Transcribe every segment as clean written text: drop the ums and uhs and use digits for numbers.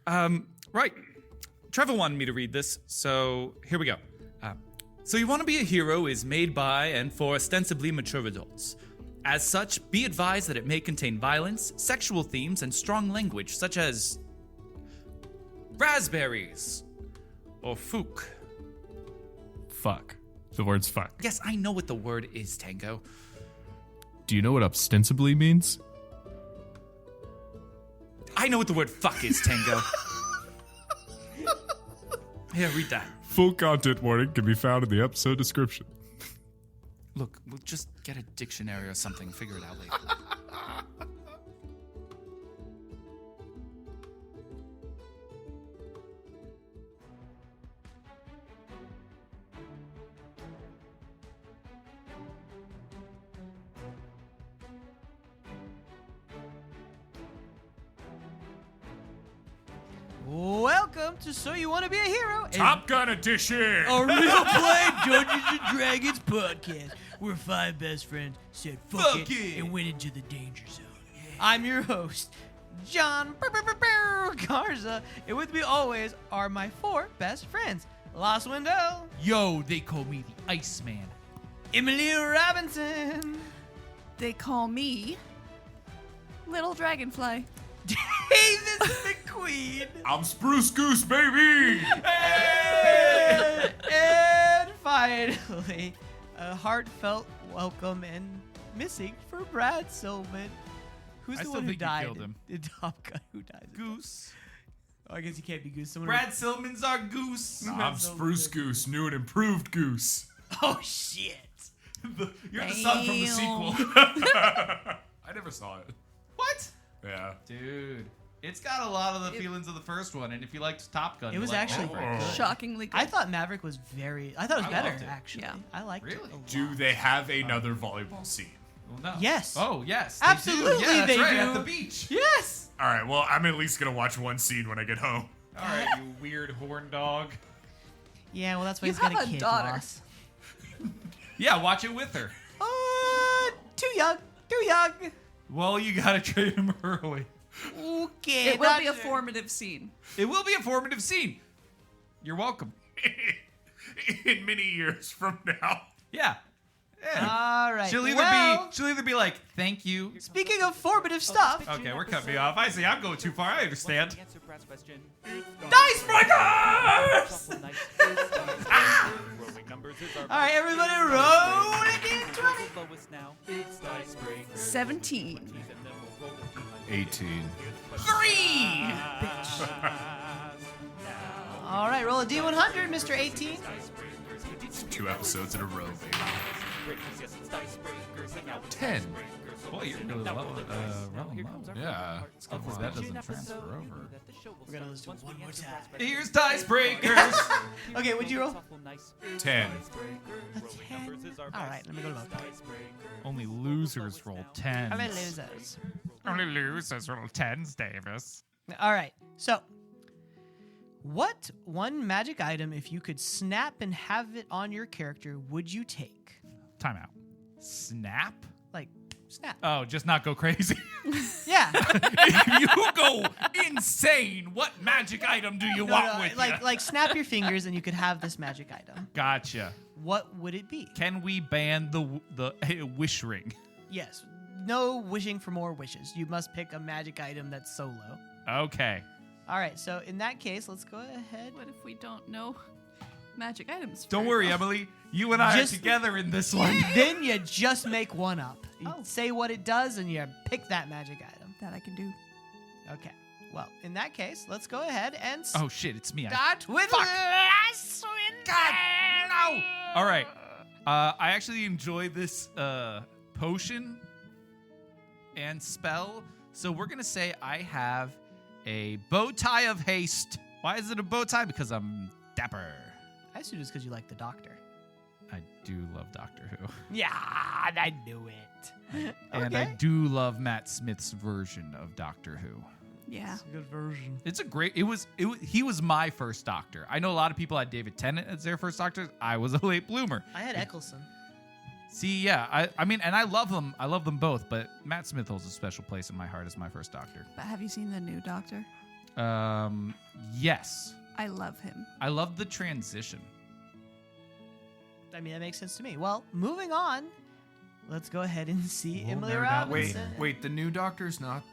Right. Trevor wanted me to read this, so here we go. So You Want to Be a Hero is made by and for ostensibly mature adults. As such, be advised that it may contain violence, sexual themes, and strong language such as raspberries or fook. Fuck. The word's fuck. Yes, I know what the word is, Tango. Do you know what ostensibly means? I know what the word fuck is, Tango. Here, read that. Full content warning can be found in the episode description. Look, we'll just get a dictionary or something, figure it out later. Welcome to So You Want to Be a Hero, Top Gun edition! a real-play Dungeons & Dragons podcast where five best friends said fuck it and went into the danger zone. I'm your host, John Garza, and with me always are my four best friends, Laus Weindel, Yo, they call me the Iceman. Emily Robinson, They call me Little Dragonfly. Davis McQueen, I'm Spruce Goose, baby! and finally, a heartfelt welcome and missing for Brad Silman. Who's I the still one who think you died killed him. in Top Gun? Who died? Goose. Oh, I guess he can't be Goose. Someone Brad Silman's our goose. I'm Spruce Goose, new and improved Goose. Oh shit! You're the son from the sequel. I never saw it. What? Yeah. Dude, it's got a lot of the feelings of the first one, and if you liked Top Gun, It was you'll like actually Maverick. good. Shockingly good. I thought Maverick was very. I thought it was I better loved it. actually. Yeah. I liked it. Really? a lot. Do they have another volleyball scene? Well, no. Yes. Oh, yes. Absolutely, They do. Yeah, that's they right, do. at the beach. Yes. All right, well, I'm at least going to watch one scene when I get home. All right, you weird horn dog. Yeah. Well, that's why You he's got have a a kid. daughter. Loss. Yeah, watch it with her. Too young. Too young. Well, you gotta trade him early. Okay. It will be a doctor. formative scene. It will be a formative scene. You're welcome. In many years from now. Yeah. All right. She'll well, either be like, thank you. Speaking of formative stuff, Okay, we're cutting me off. I see. I'm going too far. I understand. Dice Breakers! All right, everybody, roll it in 20. 17. 18. 3! All right, roll a D100, Mr. 18. 2 episodes in a row, baby. 10. Boy, you're really low. Yeah. Hopefully that doesn't transfer over. We're gonna listen to one more time. Here's Dice Breakers. Okay, what'd you roll? 10. A 10. All right, let me go to about that. Only losers roll 10s. I'm gonna lose those. Only losers roll 10s, Davis. All right, so what one magic item, if you could snap and have it on your character, would you take? Time out. Snap? Like, snap. Oh, just not go crazy. Yeah. If you go insane, what magic item do you want with like, you? like snap your fingers and you could have this magic item. Gotcha. What would it be? Can we ban the wish ring? Yes. No wishing for more wishes. You must pick a magic item that's solo. Okay. All right, so in that case, let's go ahead. What if we don't know magic items? Don't very worry, well? Emily. You and I Just- are together in this one. Then you just make one up. You Oh. say what it does and you pick that magic item. That I can do. Okay. Well, in that case, let's go ahead and Oh shit, it's me. start with Fuck. Laus God, no! All right. I actually enjoy this potion and spell. So we're going to say I have a bow tie of haste. Why is it a bow tie? Because I'm dapper. I assume it's because you like the Doctor. I do love Doctor Who. Yeah, I knew it. And I do love Matt Smith's version of Doctor Who. Yeah. It's a good version. It's a great. He was my first Doctor. I know a lot of people had David Tennant as their first Doctor. I was a late bloomer. I had Eccleston. See, yeah, I mean, and I love them. I love them both. But Matt Smith holds a special place in my heart as my first Doctor. But have you seen the new Doctor? Yes. I love him. I love the transition. I mean, that makes sense to me. Well, moving on. Let's go ahead and see We'll Emily nerd out Robinson. Wait, the new doctor's not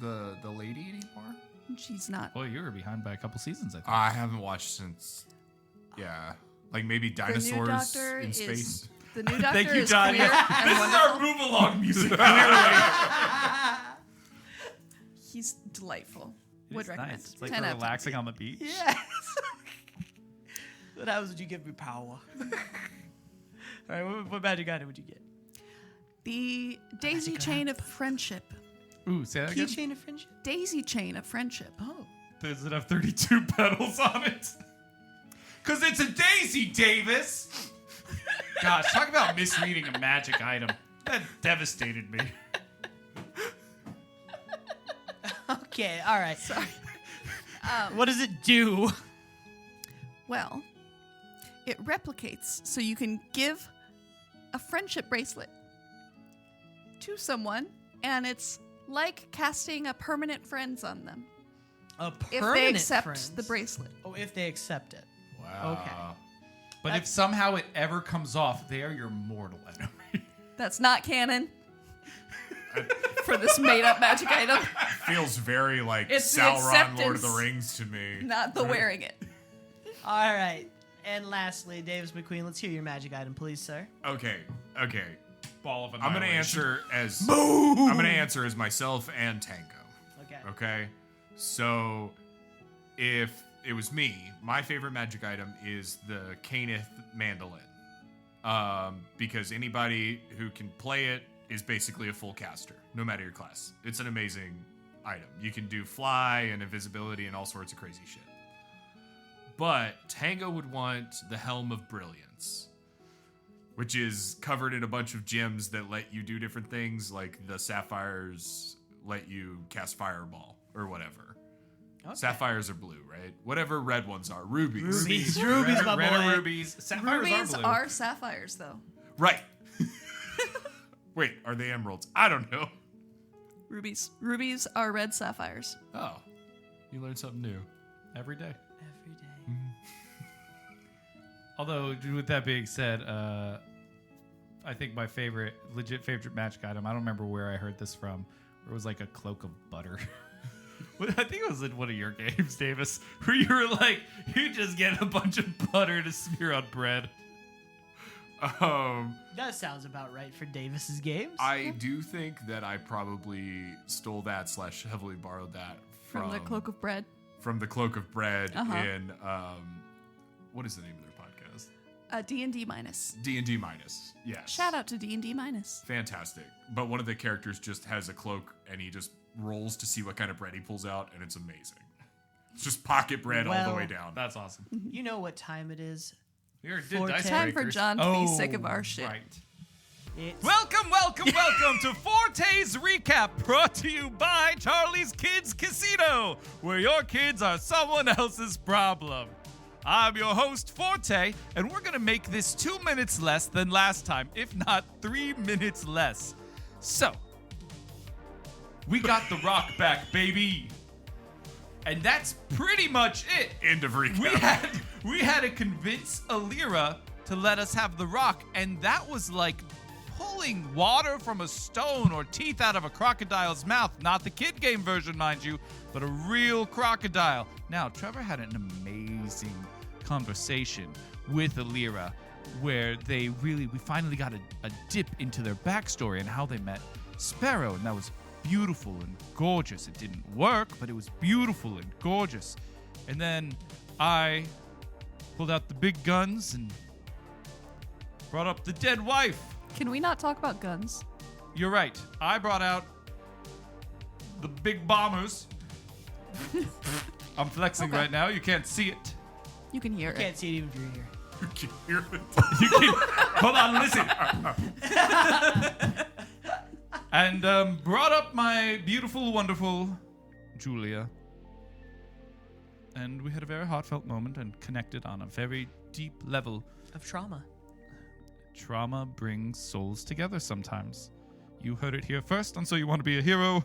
the lady anymore? She's not. Boy, you were behind by a couple seasons, I think. I haven't watched since, like maybe The new dinosaurs doctor in is space. the new doctor Thank you, is John. queer and This is wonderful. our move along music. Clearly. He's delightful. Would It's recommend. nice. It's like 10 we're out of 10. relaxing on the beach. Yes. What happens when you give me power? All right, what magic item would you get? The daisy chain of friendship. Ooh, say that again. Keychain of friendship? Daisy chain of friendship. Oh. Does it have 32 petals on it? Because it's a daisy, Davis. Gosh, talk about misreading a magic item. That devastated me. Okay, all right. Sorry. What does it do? Well, it replicates, so you can give a friendship bracelet to someone, and it's like casting a permanent friends on them A if permanent they accept friends. the bracelet. Oh, if they accept it. Wow. Okay. But if somehow it ever comes off, they are your mortal enemy. That's not canon for this made-up magic item. Feels very like It's the Sauron, Lord of the acceptance. Rings to me. Not the wearing it. All right. And lastly, Davis McQueen, let's hear your magic item, please, sir. Okay. Ball of I'm gonna annihilation. answer as myself and Tango. Okay. Okay. So if it was me, my favorite magic item is the Caneth mandolin. Because anybody who can play it is basically a full caster, no matter your class. It's an amazing item. You can do fly and invisibility and all sorts of crazy shit. But Tango would want the Helm of Brilliance, which is covered in a bunch of gems that let you do different things, like the sapphires let you cast Fireball or whatever. Okay. Sapphires are blue, right? Whatever red ones are. Rubies. Rubies, my Red boy. are rubies. Sapphires Rubies are blue. are sapphires, though. Right. Wait, are they emeralds? I don't know. Rubies are red sapphires. Oh, you learned something new. Every day. Every day. Although, with that being said, I think my legit favorite magic item, I don't remember where I heard this from, where it was like a cloak of butter. I think it was in one of your games, Davis, where you were like, you just get a bunch of butter to smear on bread. That sounds about right for Davis's games. I do think that I probably stole that / heavily borrowed that From the cloak of bread. From the Cloak of Bread Uh-huh. in what is the name of their podcast? D&D minus. D&D minus. Yes. Shout out to D&D minus. Fantastic. But one of the characters just has a cloak and he just rolls to see what kind of bread he pulls out, and it's amazing. It's just pocket bread all the Well, way down. That's awesome. You know what time it is. We already Forte. did dice Time for breakers. John to be sick of our shit. Right. It's Welcome to Forte's Recap, brought to you by Charlie's Kids Casino, where your kids are someone else's problem. I'm your host, Forte, and we're going to make this 2 minutes less than last time, if not 3 minutes less. So, we got the ROC back, baby. And that's pretty much it. End of recap. We had to convince Alira to let us have the ROC, and that was like pulling water from a stone or teeth out of a crocodile's mouth. Not the kid game version, mind you, but a real crocodile. Now, Trevor had an amazing conversation with Alira where we finally got a dip into their backstory and how they met Sparrow, and that was beautiful and gorgeous. It didn't work, but it was beautiful and gorgeous. And then I pulled out the big guns and brought up the dead wife. Can we not talk about guns? You're right. I brought out the big bombers. I'm flexing Okay. right now. You can't see it. You can hear Can't it. see it even if you're here. You can hear it. You can, hold on, listen. And brought up my beautiful, wonderful Julia. And we had a very heartfelt moment and connected on a very deep level. Of trauma. Trauma brings souls together sometimes. You heard it here first, and so you want to be a hero?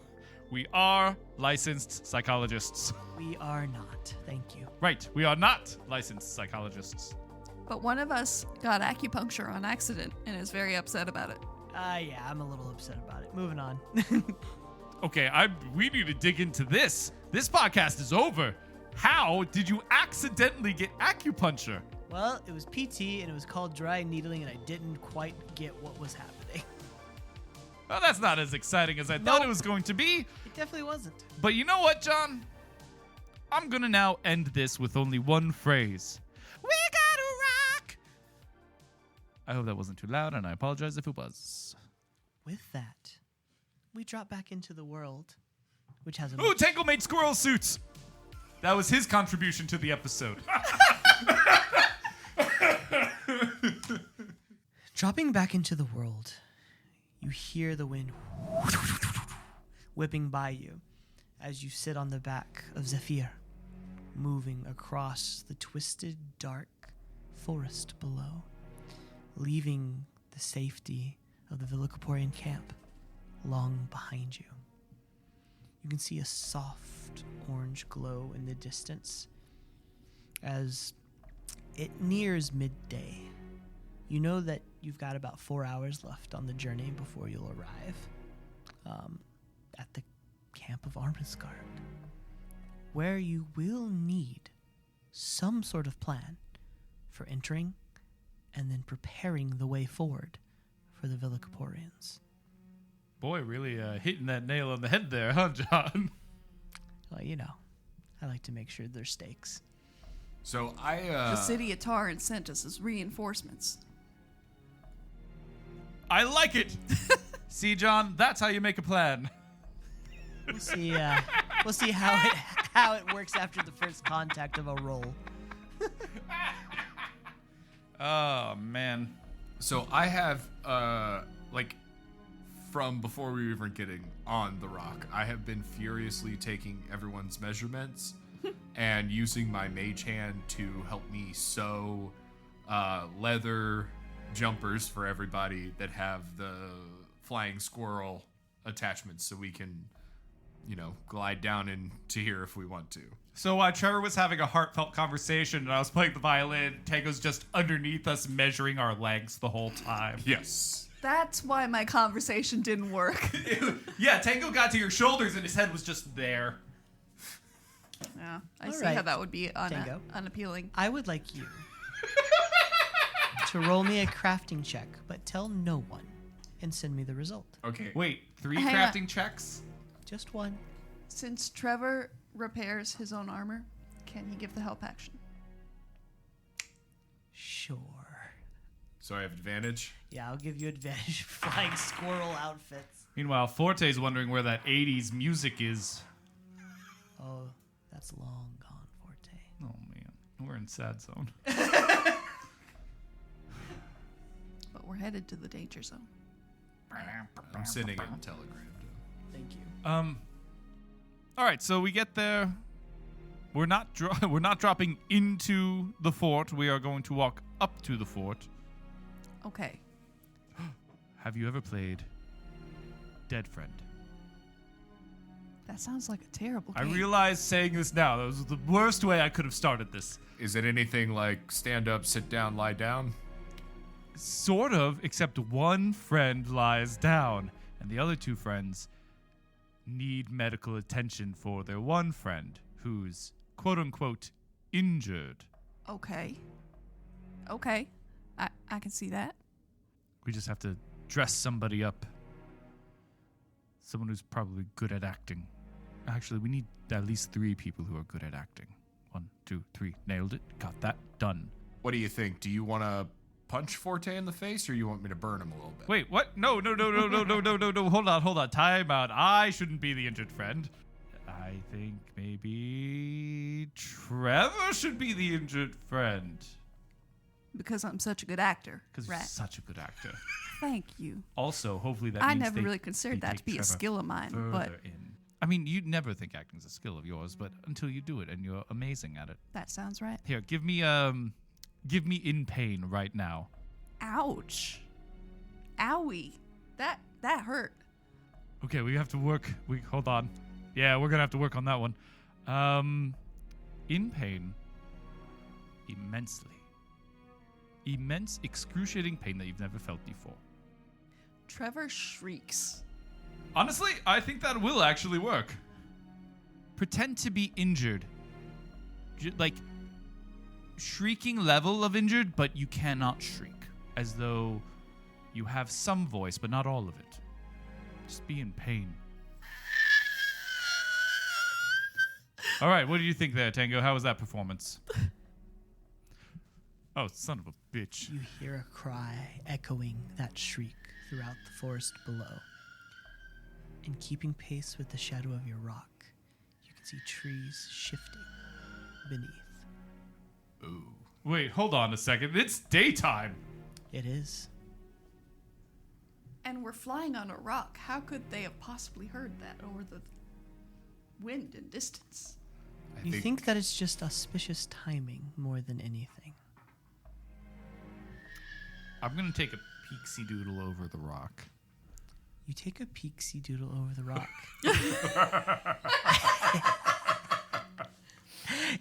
We are licensed psychologists. We are not. Thank you. Right, we are not licensed psychologists. But one of us got acupuncture on accident and is very upset about it. Yeah, I'm a little upset about it. Moving on. Okay, we need to dig into this. This podcast is over. How did you accidentally get acupuncture? Well, it was PT and it was called dry needling, and I didn't quite get what was happening. Well, that's not as exciting as I thought it Nope. was going to be. It definitely wasn't. But you know what, John? I'm gonna now end this with only one phrase. We gotta rock! I hope that wasn't too loud, and I apologize if it was. With that, we drop back into the world, which has a Ooh, Tango made squirrel suits! That was his contribution to the episode. Dropping back into the world, you hear the wind whipping by you as you sit on the back of Zephyr, moving across the twisted, dark forest below, leaving the safety of the Villicaporian camp long behind you. You can see a soft orange glow in the distance as it nears midday. You know that you've got about 4 hours left on the journey before you'll arrive at the camp of Arminguar, where you will need some sort of plan for entering and then preparing the way forward for the Villicaporians. Boy, really hitting that nail on the head there, huh, John? Well, you know, I like to make sure there's stakes. So The city of Taran sent us as reinforcements. I like it! See, John, that's how you make a plan. We'll see. We'll see how it works after the first contact of a roll. Oh, man. So I have, from before we were even getting on the rock, I have been furiously taking everyone's measurements and using my mage hand to help me sew leather jumpers for everybody that have the flying squirrel attachments so we can, glide down into here if we want to. So while Trevor was having a heartfelt conversation and I was playing the violin, Tango's just underneath us measuring our legs the whole time. Yes. That's why my conversation didn't work. Yeah, Tango got to your shoulders and his head was just there. Yeah, I All see right, how that would be Tango. unappealing. I would like you to roll me a crafting check, but tell no one, and send me the result. Okay. Wait, 3 Hang on. crafting checks? Just one. Since Trevor repairs his own armor, can he give the help action? Sure. So I have advantage. Yeah, I'll give you advantage for flying squirrel outfits. Meanwhile, Forte's wondering where that 80s music is. Oh, that's long gone, Forte. Oh, man. We're in sad zone. But we're headed to the danger zone. I'm sending a telegram. Thank you. All right, so we get there. We're not dropping into the fort. We are going to walk up to the fort. Okay. Have you ever played Dead Friend? That sounds like a terrible I game. realize saying this now, that was the worst way I could have started this. Is it anything like stand up, sit down, lie down? Sort of, except one friend lies down, and the other 2 friends need medical attention for their one friend who's quote-unquote injured. Okay. I can see that. We just have to dress somebody up. Someone who's probably good at acting. Actually, we need at least 3 people who are good at acting. 1, 2, 3. Nailed it. Got that. Done. What do you think? Do you want to punch Forte in the face, or you want me to burn him a little bit? Wait, what? No. Hold on. Time out. I shouldn't be the injured friend. I think maybe Trevor should be the injured friend. Because I'm such a good actor. Because Right. you're such a good actor. Thank you. Also, hopefully that I means never they- really considered they that to take be a Trevor skill of mine, but further in. I mean, you'd never think acting's a skill of yours, but until you do it, and you're amazing at it. that sounds right. Here, give me in pain right now. Ouch. Owie. That hurt. Okay, we have to work. Hold on. Yeah, we're gonna have to work on that one. In pain. Immensely. Immense, excruciating pain that you've never felt before. Trevor shrieks. Honestly, I think that will actually work. Pretend to be injured. Like, shrieking level of injured, but you cannot shriek. As though you have some voice, but not all of it. Just be in pain. All right, what do you think there, Tango? How was that performance? Oh, son of a bitch. You hear a cry echoing that shriek throughout the forest below. And keeping pace with the shadow of your rock, you can see trees shifting beneath. Ooh. Wait, hold on a second. It's daytime. It is. And we're flying on a rock. How could they have possibly heard that over the wind and distance? You think that it's just auspicious timing more than anything. I'm going to take a peeksy doodle over the rock. You take a peeksy doodle over the rock.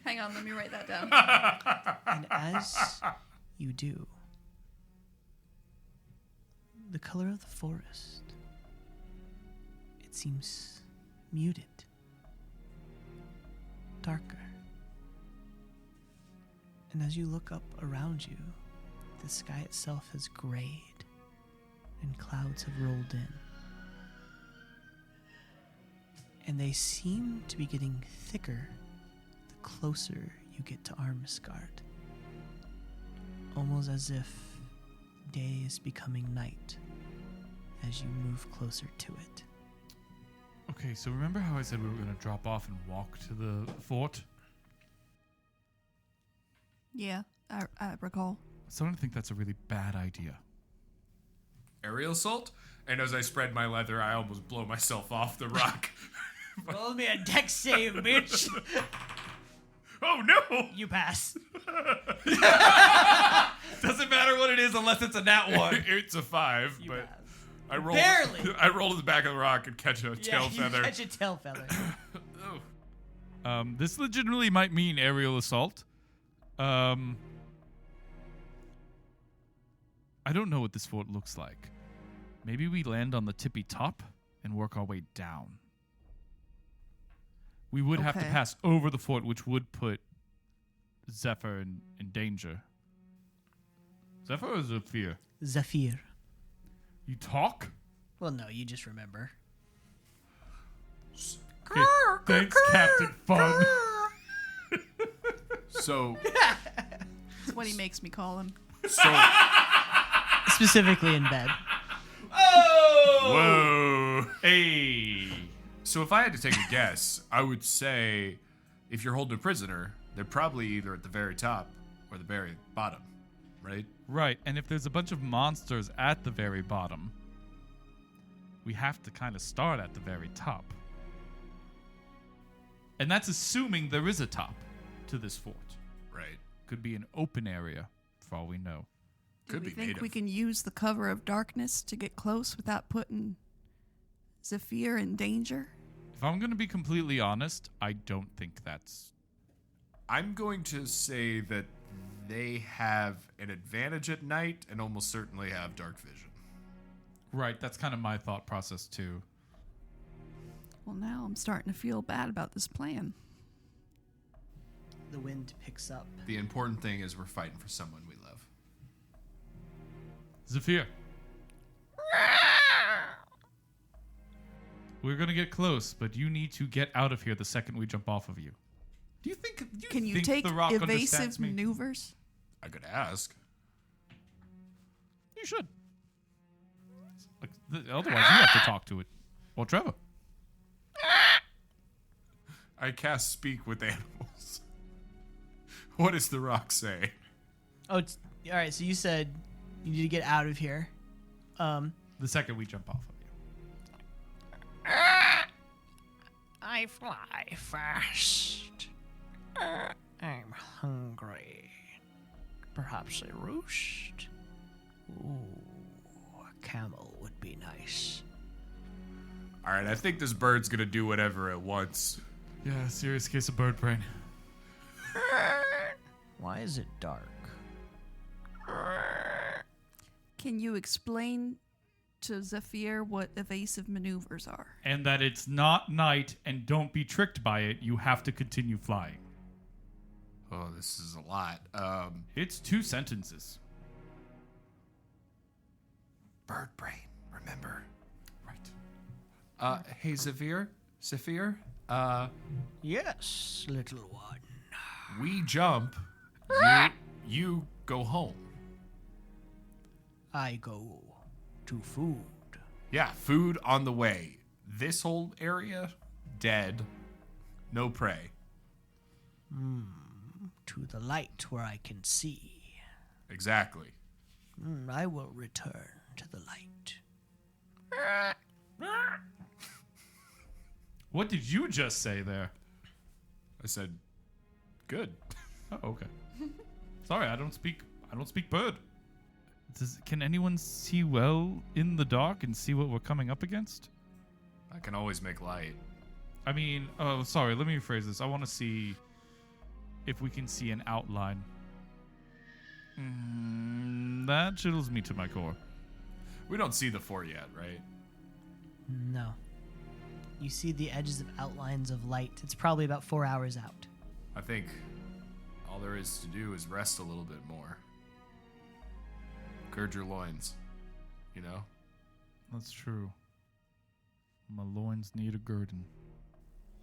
Hang on, let me write that down. And as you do, the color of the forest, it seems muted, darker. And as you look up around you, the sky itself has grayed and clouds have rolled in. And they seem to be getting thicker the closer you get to Armisgard. Almost as if day is becoming night as you move closer to it. Okay, so remember how I said we were going to drop off and walk to the fort? Yeah, I recall. So I don't think that's a really bad idea. Aerial assault? And as I spread my leather, I almost blow myself off the rock. Roll me a dex save, bitch! Oh no! You pass. Doesn't matter what it is unless it's a nat 1. It's a 5, You but pass. I roll. Barely. I roll to the back of the rock and catch a tail feather. You catch a tail feather. Oh. This legitimately might mean aerial assault. I don't know what this fort looks like. Maybe we land on the tippy top and work our way down. We would have to Okay. pass over the fort, which would put Zephyr in danger. Zephyr or Zephyr? Zephyr. You talk? Well, no, you just remember. Okay, thanks, Captain Fun. So, That's what he makes me call him. Specifically in bed. whoa. Hey. So if I had to take a guess, I would say if you're holding a prisoner, they're probably either at the very top or the very bottom, right? Right, and if there's a bunch of monsters at the very bottom, we have to kind of start at the very top. And that's assuming there is a top to this fort. Right. Could be an open area, for all we know. Could Do we be think native. we can use the cover of darkness to get close without putting Zephyr in danger? If I'm going to be completely honest, I don't think that's... I'm going to say that they have an advantage at night and almost certainly have dark vision. Right, that's kind of my thought process, too. Well, now I'm starting to feel bad about this plan. The wind picks up. The important thing is we're fighting for someone we love. Zephyr. We're going to get close, but you need to get out of here the second we jump off of you. Do you think Can you think take the rock evasive understands me? maneuvers? I could ask. You should. Like, otherwise, you have to talk to it. Or Trevor. I cast speak with animals. What does the rock say? Oh, it's, all right. So you said you need to get out of here. The second we jump off of you. I fly fast. I'm hungry. Perhaps a roost. Ooh, a camel would be nice. All right, I think this bird's gonna do whatever it wants. Yeah, serious case of bird brain. Why is it dark? Can you explain to Zephyr what evasive maneuvers are? And that it's not night, and don't be tricked by it. You have to continue flying. Oh, this is a lot. It's 2 sentences. Bird brain, remember? Right. Hey, Zephyr? Yes, little one. We jump. You go home. I go to food. Yeah, food on the way. This whole area, dead. No prey. To the light where I can see. Exactly. I will return to the light. What did you just say there? I said, good. Oh, okay. Sorry, I don't speak bird. Can anyone see well in the dark and see what we're coming up against? I can always make light. I mean, oh, sorry, let me rephrase this. I want to see if we can see an outline. That chills me to my core. We don't see the fort yet, right? No. You see the edges of outlines of light. It's probably about 4 hours out. I think all there is to do is rest a little bit more. Gird your loins, you know? That's true. My loins need a girding.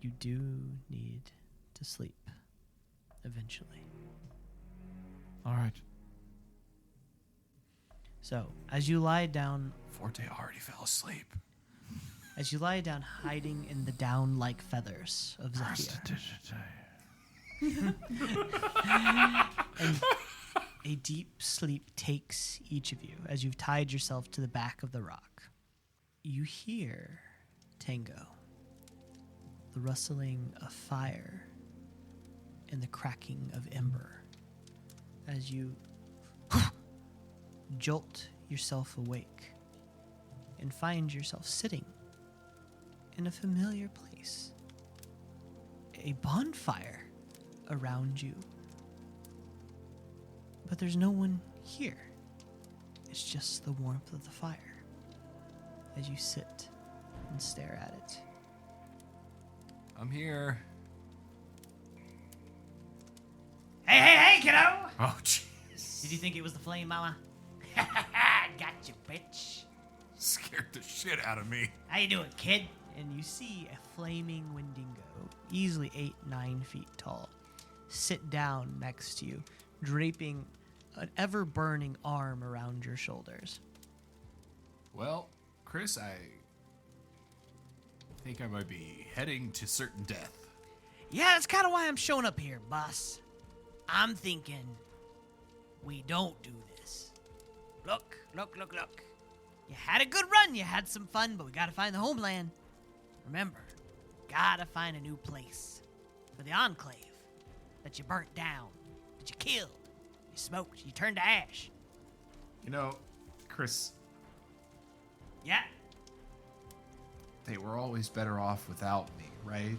You do need to sleep. Eventually. All right. So, as you lie down, Forte already fell asleep. as you lie down hiding in the down-like feathers of Zephyr, and a deep sleep takes each of you as you've tied yourself to the back of the rock. You hear, Tango, the rustling of fire and the cracking of ember as you jolt yourself awake and find yourself sitting in a familiar place. A bonfire around you. But there's no one here. It's just the warmth of the fire as you sit and stare at it. I'm here. Hey, kiddo! Oh, jeez. Did you think it was the flame, mama? Got you, bitch. Scared the shit out of me. How you doing, kid? And you see a flaming Wendigo, easily 8-9 feet tall, sit down next to you, draping an ever-burning arm around your shoulders. Well, Chris, I think I might be heading to certain death. Yeah, that's kind of why I'm showing up here, boss. I'm thinking we don't do this. Look. You had a good run, you had some fun, but we gotta find the homeland. Remember, gotta find a new place for the Enclave that you burnt down, that you killed, you smoked, you turned to ash. You know, Chris, Yeah? they were always better off without me, right?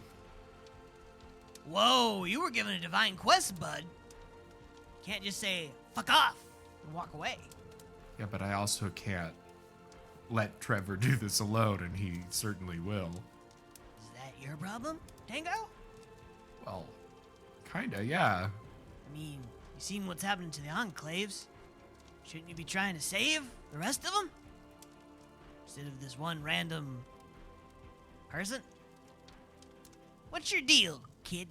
Whoa, you were given a divine quest, bud. Can't just say, fuck off, and walk away. Yeah, but I also can't let Trevor do this alone, and he certainly will. Is that your problem, Tango? Well, kinda, yeah. I mean, you seen what's happening to the Enclaves. Shouldn't you be trying to save the rest of them? Instead of this one random person? What's your deal, kid?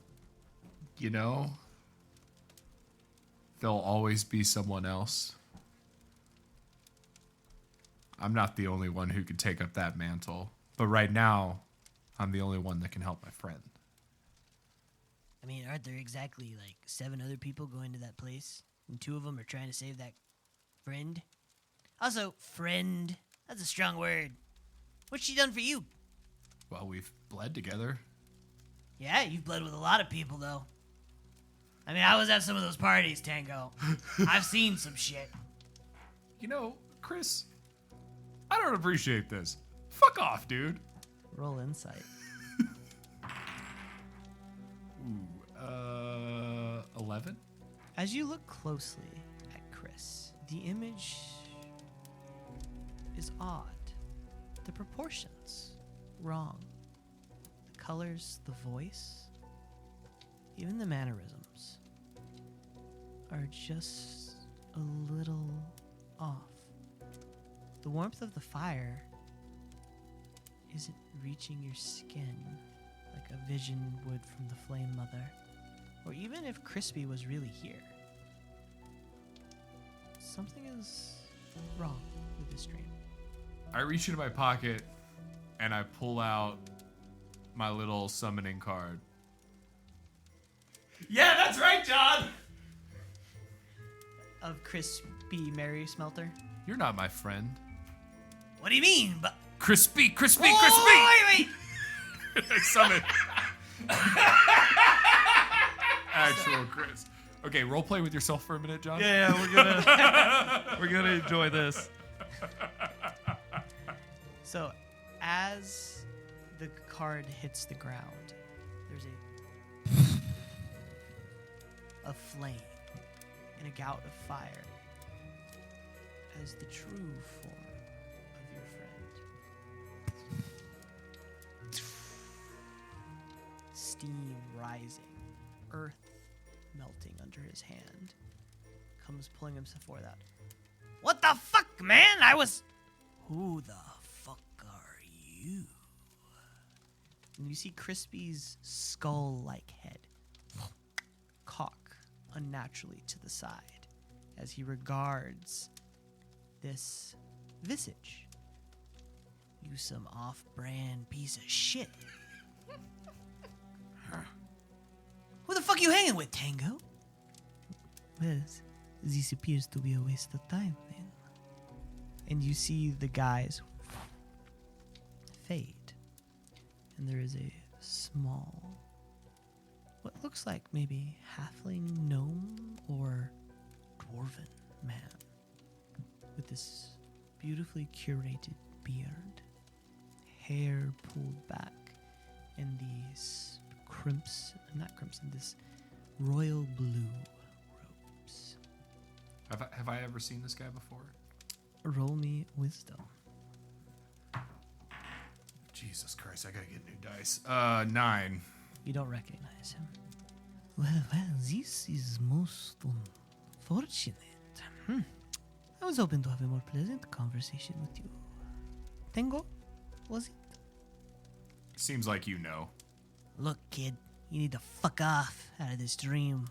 You know, there'll always be someone else. I'm not the only one who could take up that mantle. But right now, I'm the only one that can help my friend. I mean, aren't there exactly like 7 other people going to that place? And 2 of them are trying to save that friend? Also, friend, that's a strong word. What's she done for you? Well, we've bled together. Yeah, you've bled with a lot of people, though. I mean, I was at some of those parties, Tango. I've seen some shit. You know, Chris, I don't appreciate this. Fuck off, dude. Roll insight. Ooh, 11? As you look closely at Chris, the image is odd. The proportions wrong. The colors, the voice, even the mannerisms are just a little off. The warmth of the fire isn't reaching your skin like a vision would from the Flame Mother, or even if Crispy was really here. Something is wrong with this dream. I reach into my pocket and I pull out my little summoning card. Yeah, that's right, John. Of Crispy Mary Smelter? You're not my friend. What do you mean? But Crispy! wait! I summon. Actual Chris. Okay, role play with yourself for a minute, John. Yeah, we're gonna enjoy this. So, as the card hits the ground, there's a flame and a gout of fire as the true form of your friend. Steam rising, earth melting under his hand, comes pulling himself forward out. What the fuck, man? Who the fuck are you? And you see Crispy's skull-like head cock unnaturally to the side as he regards this visage. You some off-brand piece of shit. Who the fuck you hanging with, Tango? Well, this appears to be a waste of time, then. And you see the guys fade. And there is a small, what looks like maybe halfling gnome or dwarven man with this beautifully curated beard, hair pulled back, and these this royal blue robes. Have I ever seen this guy before? Roll me wisdom. Jesus Christ, I gotta get new dice. 9. You don't recognize him. Well, this is most unfortunate. I was hoping to have a more pleasant conversation with you. Tango, was it? Seems like you know. Look, kid, you need to fuck off out of this dream,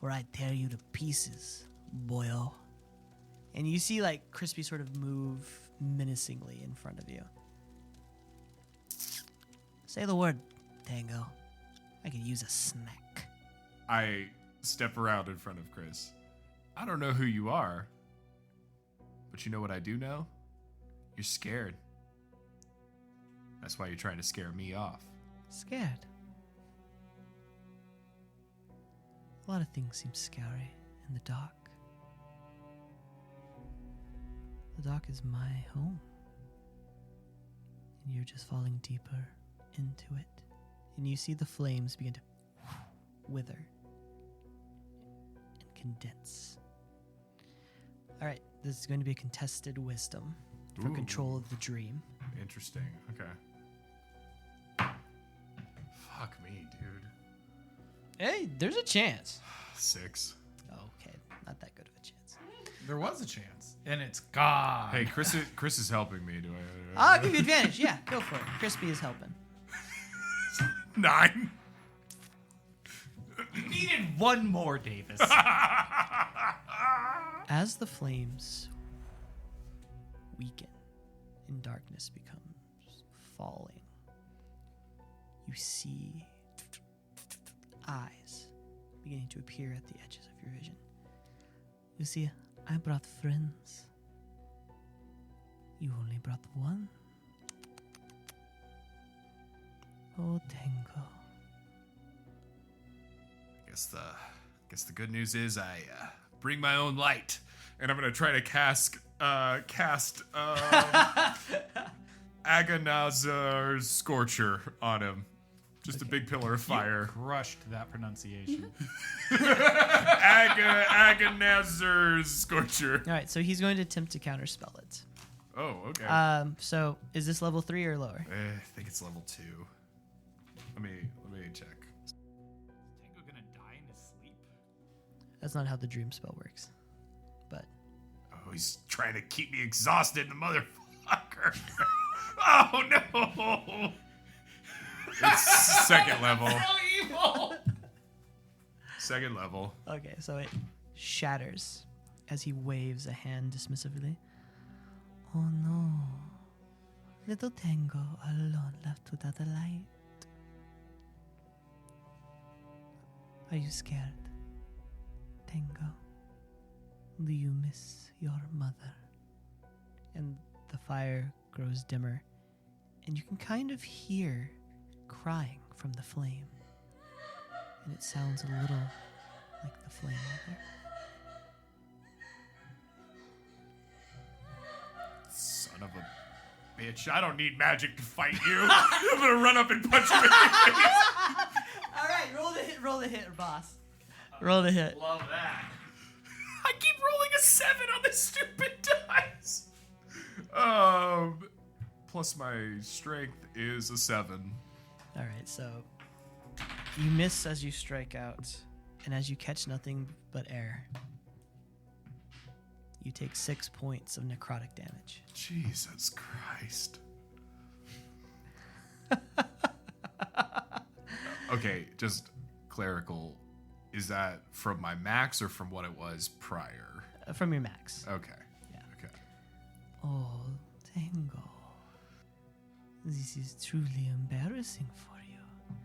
or I tear you to pieces, boyo. And you see, like, Crispy sort of move menacingly in front of you. Say the word, Tango. I could use a snack. I step around in front of Chris. I don't know who you are, but you know what I do know? You're scared. That's why you're trying to scare me off. Scared. A lot of things seem scary in the dark. The dark is my home. And you're just falling deeper into it. And you see the flames begin to wither and condense. All right, this is going to be a contested wisdom for Ooh. control of the dream. Interesting. Okay. Fuck me, dude. Hey, there's a chance. 6. Okay, not that good of a chance. There was a chance, and it's gone. Hey, Chris is helping me. Do I? I'll give you advantage. Yeah, go for it. Crispy is helping. 9. You needed one more, Davis. As the flames weaken and darkness becomes falling, you see eyes beginning to appear at the edges of your vision. You see, I brought friends. You only brought one. Oh, Tango. Guess the good news is I bring my own light, and I'm gonna try to cast Agonazar's Scorcher on him. Just a big pillar of fire. Crushed that pronunciation. Agonazar's Scorcher. All right, so he's going to attempt to counterspell it. Oh, okay. So is this level 3 or lower? I think it's level 2. Let me check. Is Tango gonna die in his sleep? That's not how the dream spell works. But Oh, he's trying to keep me exhausted, the motherfucker. Oh no! It's second level. evil! Second level. okay, so it shatters as he waves a hand dismissively. Oh no, little Tango alone left without a light. Are you scared, Tango? Do you miss your mother? And the fire grows dimmer, and you can kind of hear crying from the flame. And it sounds a little like the flame mother. Son of a bitch. I don't need magic to fight you. I'm gonna run up and punch you in the face. All right, roll the hit, boss. Roll the hit. Love that. I keep rolling a 7 on this stupid dice. Plus my strength is a 7. All right, so you miss as you strike out, and as you catch nothing but air, you take 6 points of necrotic damage. Jesus Christ. Okay, just clerical. Is that from my max or from what it was prior? From your max. Okay. Yeah. Okay. Oh, Tango. This is truly embarrassing for you.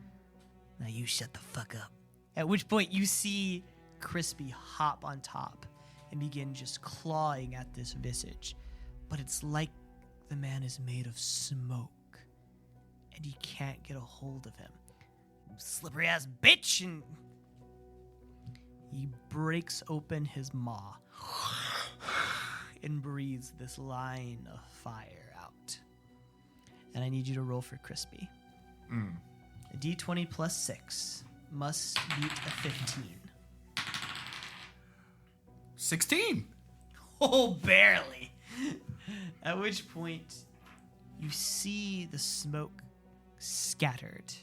Now you shut the fuck up. At which point you see Crispy hop on top and begin just clawing at this visage. But it's like the man is made of smoke, and you can't get a hold of him. Slippery ass bitch! And he breaks open his maw and breathes this line of fire out. And I need you to roll for Crispy. A d20 plus 6 must beat a 15. 16. Oh, barely. At which point, you see the smoke scattered.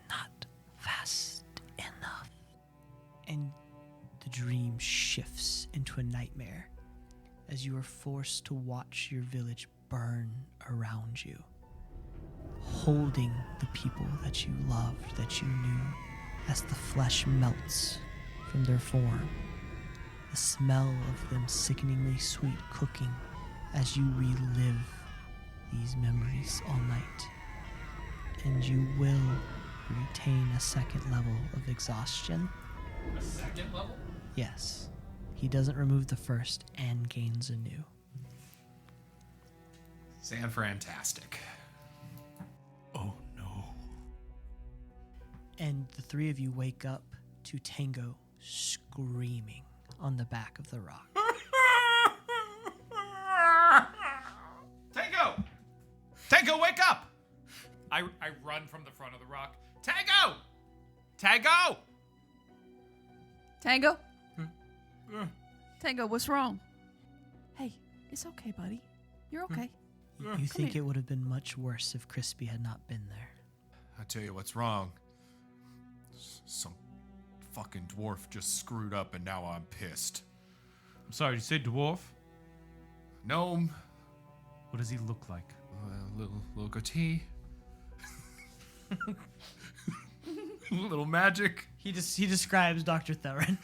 Not fast enough. And the dream shifts into a nightmare as you are forced to watch your village burn around you, holding the people that you loved, that you knew, as the flesh melts from their form. The smell of them sickeningly sweet cooking as you relive these memories all night. And you will retain a second level of exhaustion. A second level? Yes. He doesn't remove the first and gains a new. Fantastic. Oh no. And the three of you wake up to Tango screaming on the back of the rock. Tango! Tango, wake up! I run from the front of the rock. Tango! Tango! Tango? Tango, what's wrong? Hey, it's okay, buddy. You're okay. You think here. it would have been much worse if Crispy had not been there. I'll tell you what's wrong. Some fucking dwarf just screwed up and now I'm pissed. I'm sorry, you say dwarf? Gnome. What does he look like? Little goatee. Little magic. He describes Dr. Theron.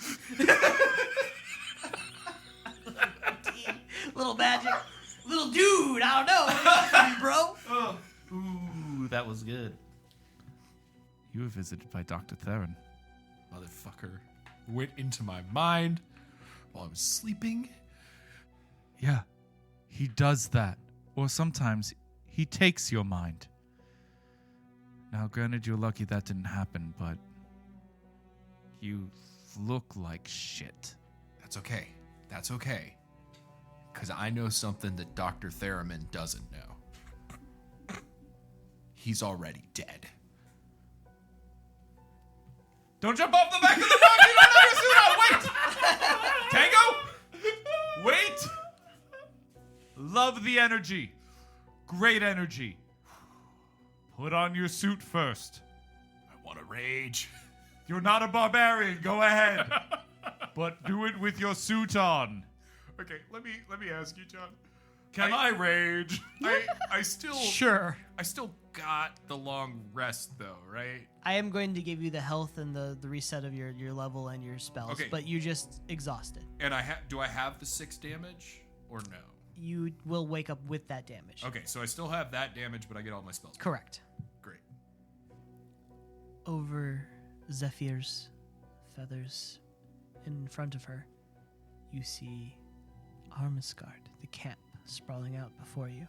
Little magic. Little dude. I don't know. What are you, bro? Ooh, that was good. You were visited by Dr. Theron. Motherfucker went into my mind while I was sleeping. Yeah, he does that. Or sometimes he takes your mind. Now, granted, you're lucky that didn't happen, but you look like shit. That's okay. That's okay. Because I know something that Dr. Theremin doesn't know. he's already dead. Don't jump off the back of the rock. You don't have your suit on. Wait. Tango. Wait. Love the energy. Great energy. Put on your suit first. I want to rage. You're not a barbarian. Go ahead. But do it with your suit on. Okay, let me ask you, John. Can I rage? I still Sure. I still got the long rest though, right? I am going to give you the health and the reset of your level and your spells, Okay. but you just exhausted. And do I have the 6 damage or no? You will wake up with that damage. Okay, so I still have that damage, but I get all my spells. Correct. Great. Over Zephyr's feathers in front of her, you see Armisgard, the camp, sprawling out before you.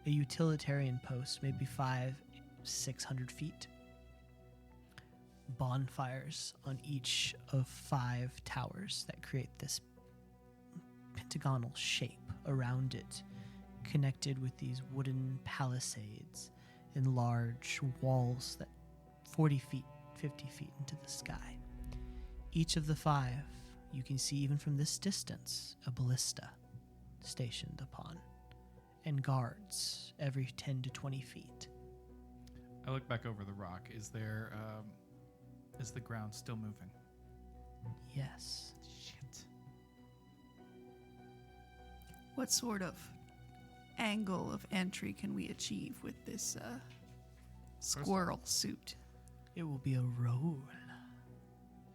A utilitarian post, maybe 500-600 feet. Bonfires on each of 5 towers that create this pentagonal shape around it, connected with these wooden palisades and large walls that 40 feet, 50 feet into the sky. Each of the 5, you can see even from this distance, a ballista stationed upon, and guards every 10 to 20 feet. I look back over the rock. Is the ground still moving? Yes. Shit. What sort of angle of entry can we achieve with this squirrel suit? It will be a roll,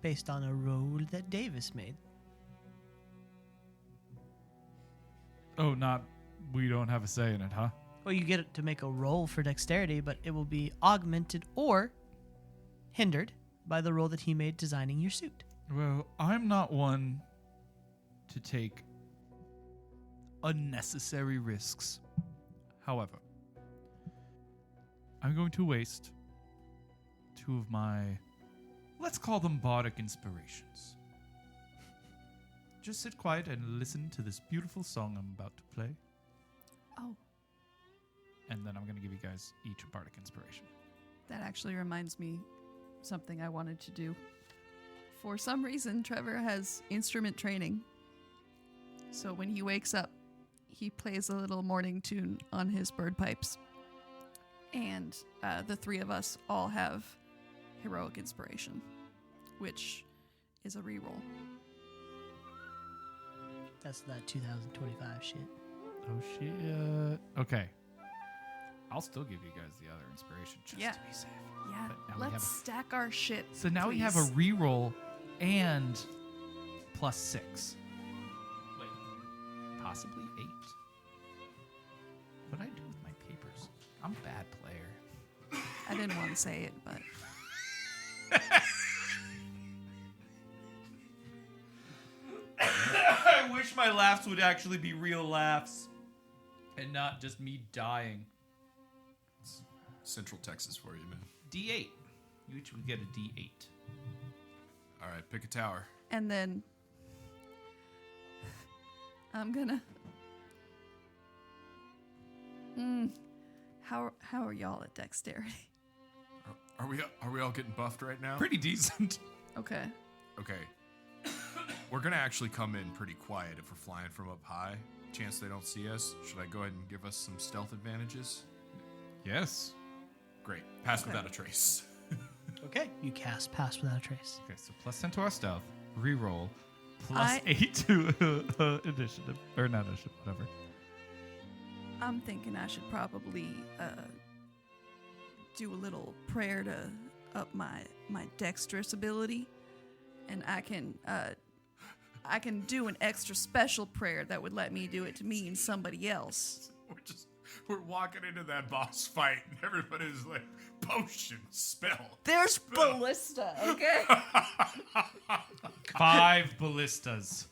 based on a roll that Davis made. Oh, we don't have a say in it, huh? Well, you get to make a roll for dexterity, but it will be augmented or hindered by the roll that he made designing your suit. Well, I'm not one to take unnecessary risks. However, I'm going to waste 2 of my, let's call them bardic inspirations. Just sit quiet and listen to this beautiful song I'm about to play. Oh, And then I'm going to give you guys each a bardic inspiration. that actually reminds me something I wanted to do. For some reason, Trevor has instrument training. So when he wakes up, he plays a little morning tune on his bird pipes. And the 3 of us all have heroic inspiration, which is a reroll. That's that 2025 shit. Oh, shit. Okay. I'll still give you guys the other inspiration just Yeah. to be safe. Yeah, But now we let's have stack our shit. So now we have a please. reroll and +6. Wait, possibly 8. What do I do with my papers? I'm a bad player. I didn't want to say it, but I wish my laughs would actually be real laughs and not just me dying. Central Texas for you, man. D8. You each would get a D8. All right, pick a tower. and then I'm gonna. How are y'all at dexterity? Are we all getting buffed right now? Pretty decent. Okay. Okay. We're gonna actually come in pretty quiet if we're flying from up high. Chance they don't see us. Should I go ahead and give us some stealth advantages? Yes. Great. Pass Okay. without a trace. Okay. You cast Pass Without a Trace. Okay, so +10 to our stealth, reroll, I- +8 to initiative, or not initiative, whatever. I'm thinking I should probably do a little prayer to up my dexterous ability, and I can do an extra special prayer that would let me do it to me and somebody else. We're walking into that boss fight and everybody's like, potion, spell. There's ballista, okay? 5 ballistas.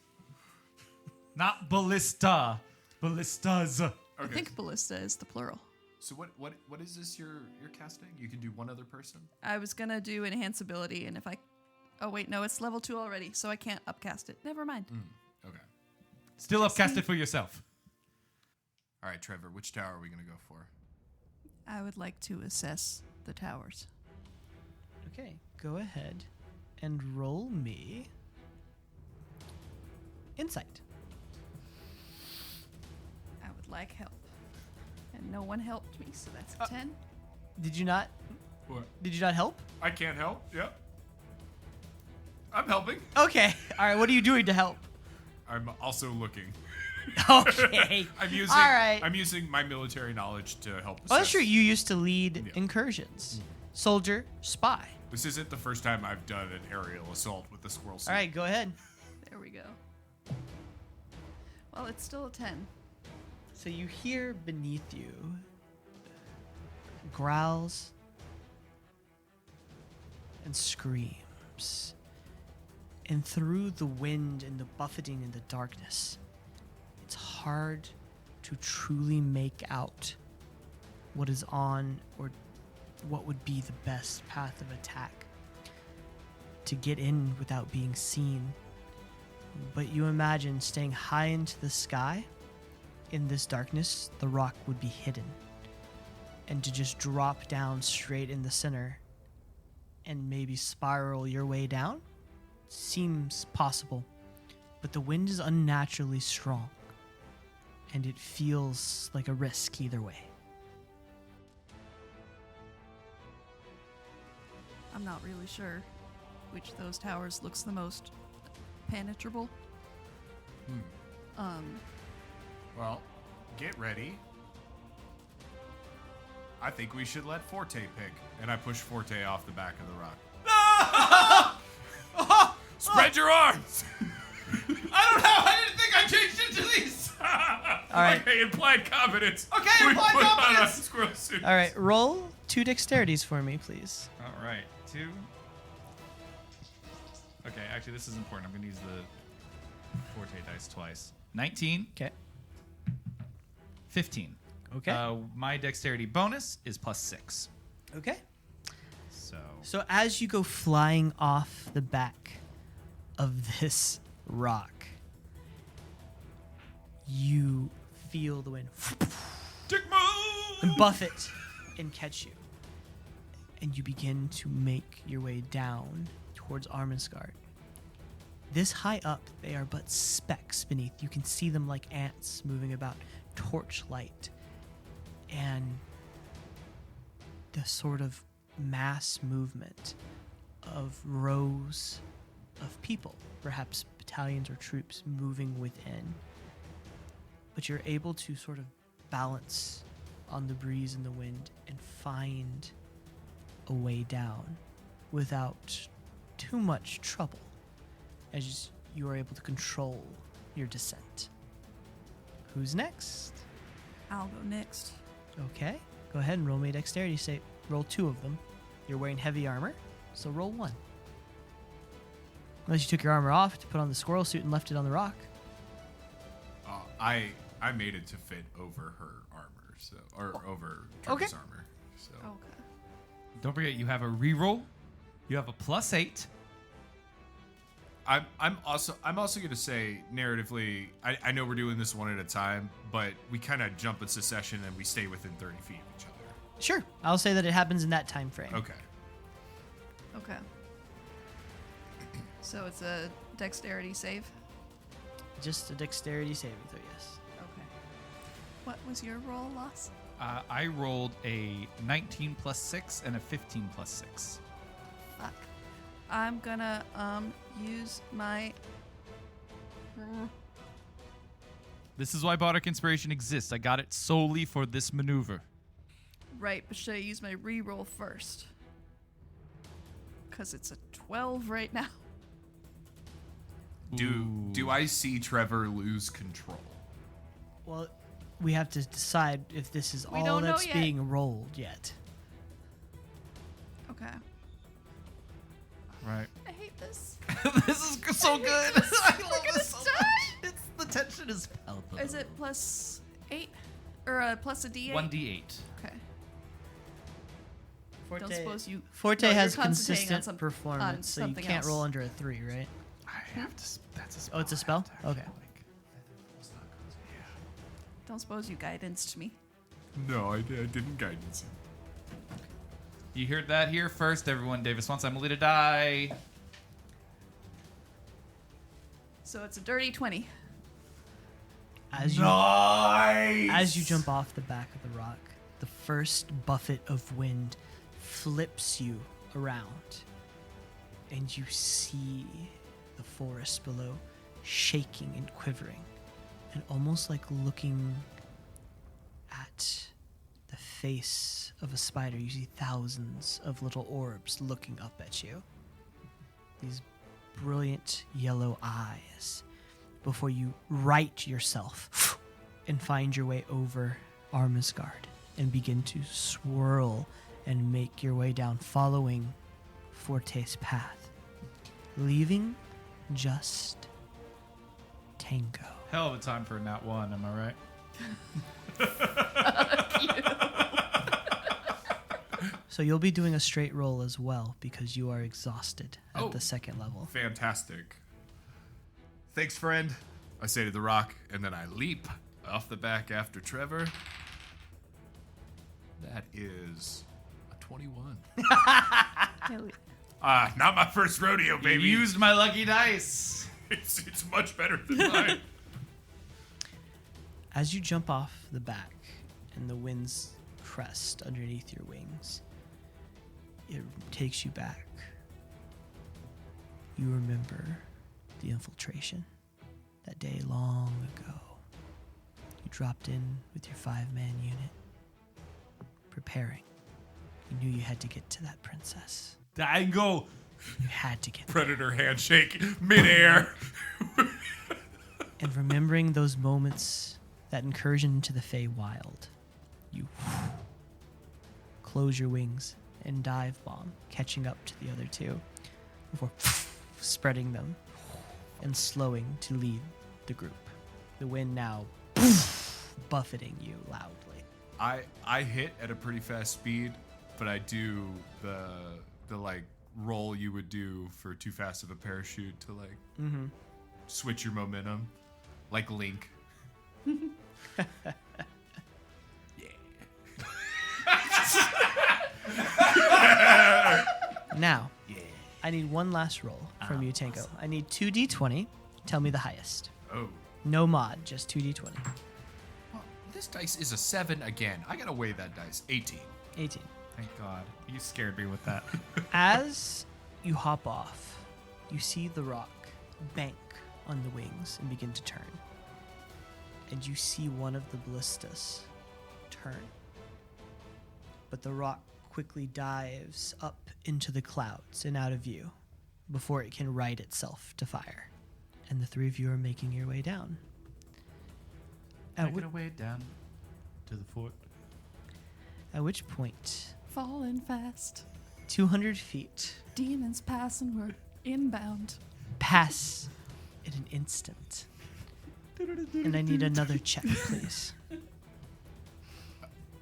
Not ballista. Ballistas. I Okay. think ballista is the plural. So what is this you're casting? You can do one other person? I was gonna do enhance ability, and if I... Oh, wait, no, it's level 2 already, so I can't upcast it. Never mind. Okay. Still upcast it for yourself. All right, Trevor, which tower are we going to go for? I would like to assess the towers. Okay, go ahead and roll me insight. I would like help. And no one helped me, so that's a 10. Did you not? What? Did you not help? I can't help. Yep. I'm helping. Okay. All right. What are you doing to help? I'm also looking. Okay. I'm using. All right. I'm using my military knowledge to help. Oh, that's assess. true. You used to lead Yeah. incursions. Soldier, spy. This isn't the first time I've done an aerial assault with the squirrel suit. All right, go ahead. There we go. Well, it's still a 10. So you hear beneath you growls and screams. And through the wind and the buffeting and the darkness, it's hard to truly make out what is on or what would be the best path of attack to get in without being seen. But you imagine staying high into the sky. In this darkness, the rock would be hidden. And to just drop down straight in the center and maybe spiral your way down seems possible. But the wind is unnaturally strong. And it feels like a risk either way. I'm not really sure which of those towers looks the most penetrable. Well, get ready. I think we should let Forte pick. And I push Forte off the back of the rock. Spread your arms! I didn't think I changed into these. All right. Okay, implied confidence. Okay, We implied put on confidence. our squirrel suits. All right, roll 2 dexterities for me, please. All right, 2. Okay, actually, this is important. I'm going to use the Forte dice twice. 19, Okay. 15. Okay. My dexterity bonus is +6. Okay. So, So as you go flying off the back of this rock, you feel the wind and buff it and catch you. And you begin to make your way down towards Arminguar. This high up, they are but specks beneath. You can see them like ants moving about, torchlight. And the sort of mass movement of rows of people, perhaps battalions or troops moving within. But you're able to sort of balance on the breeze and the wind and find a way down without too much trouble as you are able to control your descent. Who's next? I'll go next. Okay, go ahead and roll me a dexterity save. Roll 2 of them. You're wearing heavy armor, so roll 1. Unless you took your armor off to put on the squirrel suit and left it on the rock. I made it to fit over her armor, so over Trevor's armor. So Okay. don't forget, you have a reroll. You have a +8. I'm also gonna say narratively, I know we're doing this one at a time, but we kind of jump in succession and we stay within 30 feet of each other. Sure, I'll say that it happens in that time frame. Okay. Okay. So it's a dexterity save? Just a dexterity saving throw, yes. Okay. What was your roll, Laus? I rolled a 19 +6 and a 15 +6. Fuck. I'm gonna use my This is why Bardic Inspiration exists. I got it solely for this maneuver. right, but should I use my reroll first? Because it's a 12 right now. Do I see Trevor lose control? Well, we have to decide if this is We all don't know that's yet. being rolled yet. Okay. Right. I hate this. This is so good. I love gonna this so die. much. It's, the tension is palpable. Is it +8? Or plus a D8? 1d8. Okay. Forte, Don't suppose you. Forte no, you're has concentrating on consistent some- on performance, so you something can't roll else. under a 3, right? I have to. That's a spell. Oh, it's a I have spell? to actually, Okay. like- Don't suppose you guidanced me. No, I didn't guidance him. You heard that here first, everyone. Davis wants Emily to die. So it's a dirty 20. As you jump off the back of the rock, the first buffet of wind flips you around, and you see the forest below shaking and quivering, and almost like looking at the face of a spider, you see thousands of little orbs looking up at you. These brilliant yellow eyes before you right yourself and find your way over Arminguar and begin to swirl and make your way down, following Forte's path, leaving just Tango. Hell of a time for a nat 1, am I right? So you'll be doing a straight roll as well because you are exhausted at the second level. Fantastic. Thanks, friend. I say to the rock, and then I leap off the back after Trevor. That is a 21. Not my first rodeo, baby. You used my lucky dice. It's much better than mine. As you jump off the back and the winds crest underneath your wings, it takes you back. You remember the infiltration that day long ago. You dropped in with your 5-man unit, preparing. You knew you had to get to that princess. Tango. You had to get there. Predator handshake midair. And remembering those moments, that incursion into the Feywild, you close your wings and dive bomb, catching up to the other two before spreading them and slowing to lead the group. The wind now buffeting you loudly. I hit at a pretty fast speed, but I do the like roll you would do for too fast of a parachute to like switch your momentum, like Link. Now, I need one last roll from you, Tango. I need 2d20. Tell me the highest. Oh. No mod, just 2d20. Well, this dice is a 7 again. I gotta weigh that dice. 18. 18. Thank God. You scared me with that. As you hop off, you see the rock bank on the wings and begin to turn. And you see one of the ballistas turn. But the rock quickly dives up into the clouds and out of view before it can right itself to fire. And the three of you are making your way down. Making our way down to the fort. At which point, Falling fast. 200 feet Demons pass and we're inbound. pass in an instant. And I need another check, please.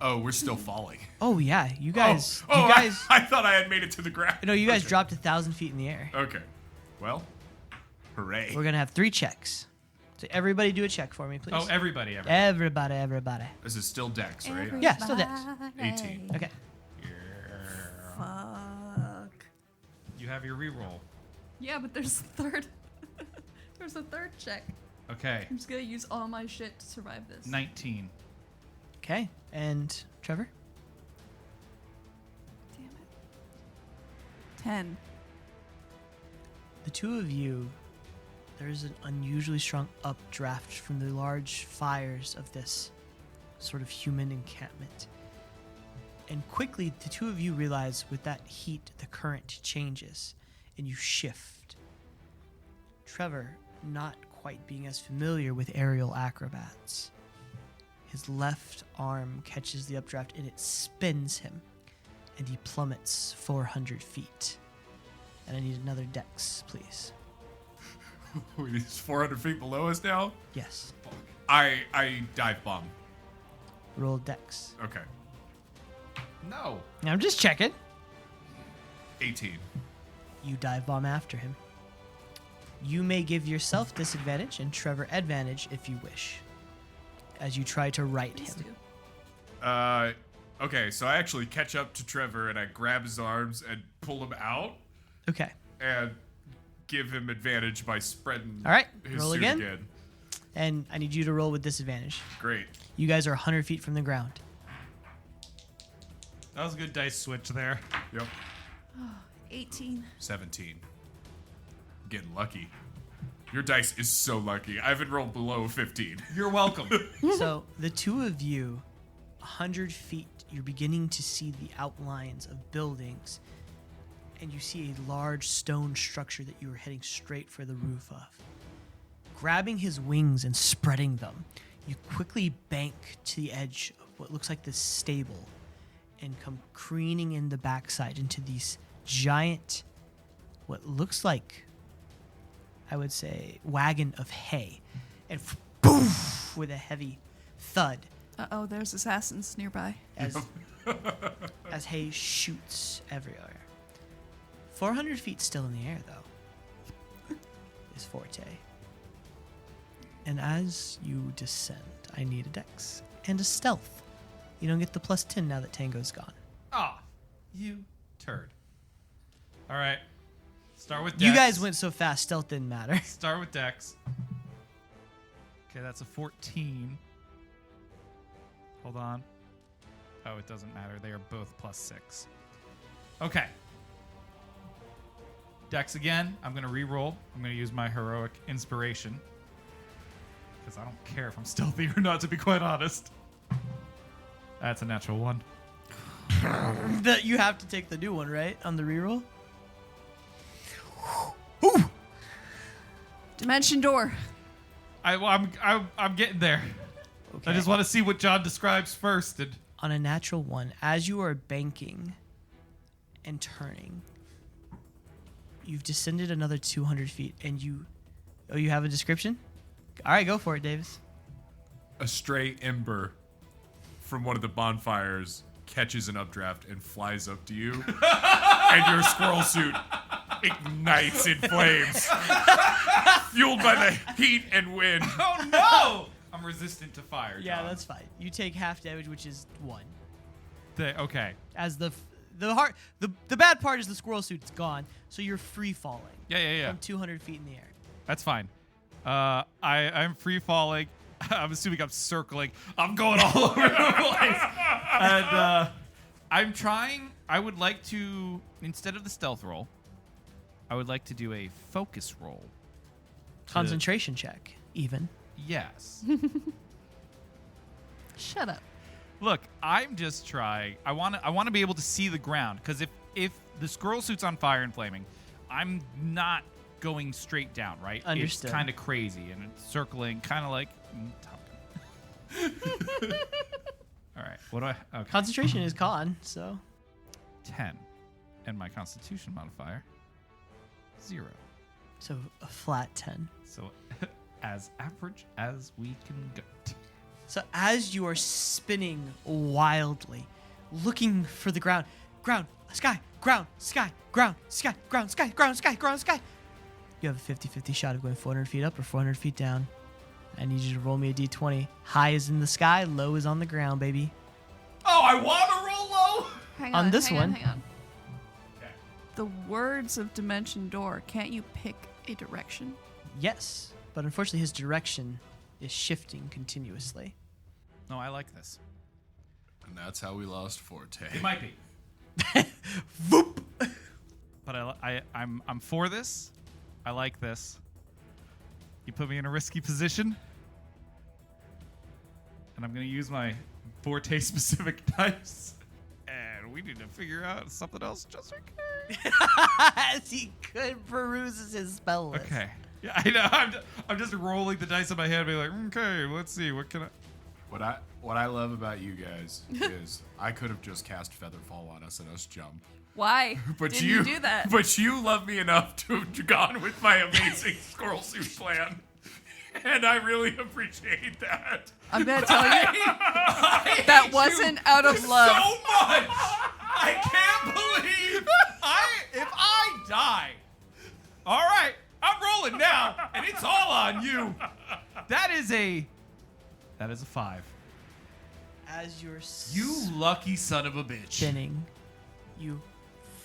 Oh, we're still falling. Oh yeah, you guys. Oh, you guys. I thought I had made it to the ground. No, you guys Okay. dropped 1,000 feet in the air. Okay. Well, hooray. We're gonna have 3 checks. So everybody do a check for me, please. Oh, everybody. Everybody. This is still Dex, right? Yeah, still Dex. 18. Okay. Fuck. You have your reroll. Yeah, but there's a third. There's a third check. Okay. I'm just gonna use all my shit to survive this. 19. Okay. And Trevor? Damn it. 10. The two of you, there's an unusually strong updraft from the large fires of this sort of human encampment. And quickly, the two of you realize with that heat, the current changes and you shift. Trevor, not quite being as familiar with aerial acrobats, his left arm catches the updraft and it spins him, and he plummets 400 feet. And I need another dex, please. Wait, it's 400 feet below us now? Yes. I dive bomb. Roll dex. Okay. No. I'm just checking. 18. You dive bomb after him. You may give yourself disadvantage and Trevor advantage if you wish, as you try to right Please him. do. Okay, so I actually catch up to Trevor and I grab his arms and pull him out Okay. and give him advantage by spreading All right, his roll suit again. And I need you to roll with disadvantage. Great. You guys are 100 feet from the ground. That was a good dice switch there. Yep. 18. 17. Getting lucky. Your dice is so lucky. I haven't rolled below 15. You're welcome. So the two of you, 100 feet, you're beginning to see the outlines of buildings, and you see a large stone structure that you are heading straight for the roof of. Grabbing his wings and spreading them, you quickly bank to the edge of what looks like this stable and come careening in the backside into these giant, what looks like, I would say, wagon of hay. And poof, with a heavy thud Uh-oh, there's assassins nearby. as hay shoots everywhere. 400 feet still in the air, though, is Forte. And as you descend, I need a dex and a stealth. You don't get the +10 now that Tango's gone. Ah, you turd. All right. Start with Dex. You guys went so fast, stealth didn't matter. Start with Dex. Okay, that's a 14. Hold on. Oh, it doesn't matter. They are both +6. Okay. Dex again. I'm going to re-roll. I'm going to use my heroic inspiration. Because I don't care if I'm stealthy or not, to be quite honest. That's a natural 1. That you have to take the new one, right? On the reroll? Dimension door. I'm getting there. Okay. I just want to see what John describes first. And On a natural 1, as you are banking and turning, you've descended another 200 feet, and you have a description? All right, go for it, Davis. A stray ember from one of the bonfires catches an updraft and flies up to you, and your squirrel suit ignites in flames, fueled by the heat and wind. oh no! I'm resistant to fire. Yeah, John. that's fine. You take half damage, which is 1. Okay. As the bad part is the squirrel suit's gone, so you're free falling Yeah. from 200 feet in the air. That's fine. I'm free falling. I'm assuming I'm circling. I'm going all over the place. And I'm trying. I would like to, instead of the stealth roll, I would like to do a focus roll. Concentration check, even. Yes. Shut up. Look, I'm just trying. I want to be able to see the ground, because if the squirrel suit's on fire and flaming, I'm not going straight down, right? Understood. It's kind of crazy and it's circling, kind of like Top Gun. All right. What do I? Okay. Concentration is con, so 10, and my Constitution modifier 0. so a flat 10. So as average as we can get. So as you are spinning wildly, looking for the ground, sky, ground, sky, ground, sky, ground, sky, ground, sky, ground, sky. You have a 50-50 shot of going 400 feet up or 400 feet down. I need you to roll me a d20. High is in the sky, low is on the ground, baby. Oh, I want to roll low. Hang On on. this hang one. Hang on. Okay. The words of Dimension Door. Can't you pick a direction? Yes, but unfortunately his direction is shifting continuously. No, I like this. And that's how we lost Forte. It might be. Voop! But I'm for this. I like this. You put me in a risky position. And I'm going to use my Forte specific dice. And we need to figure out something else just in case. As he could peruses his spell list. Okay. Yeah, I know. I'm just rolling the dice in my head, being like, okay, let's see. What can I? What I love about you guys is I could have just cast Featherfall on us and us jump. Why But didn't you do that? But you love me enough to have gone with my amazing squirrel suit plan. And I really appreciate that. I'm gonna tell you that wasn't out of love. So much! I can't believe if I die. All right, I'm rolling now, and it's all on you. That is a 5. as you're You lucky son of a bitch. spinning, you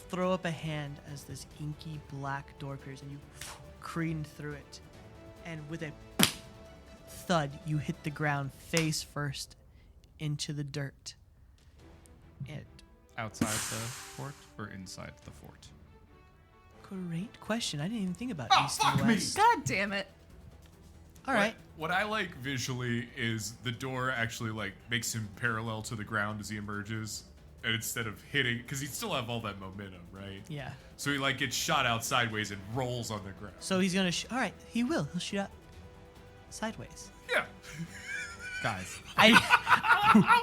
throw up a hand as this inky black door appears, and you careen through it. And with a thud, you hit the ground face first into the dirt. And Outside the fort or inside the fort? great question. I didn't even think about Oh, east fuck and me. west. God damn it. All right. What I like visually is the door actually like makes him parallel to the ground as he emerges, and instead of hitting, because he'd still have all that momentum, right? Yeah. So he like gets shot out sideways and rolls on the ground. So he's gonna. All right. He will. He'll shoot out sideways. Yeah. Guys, I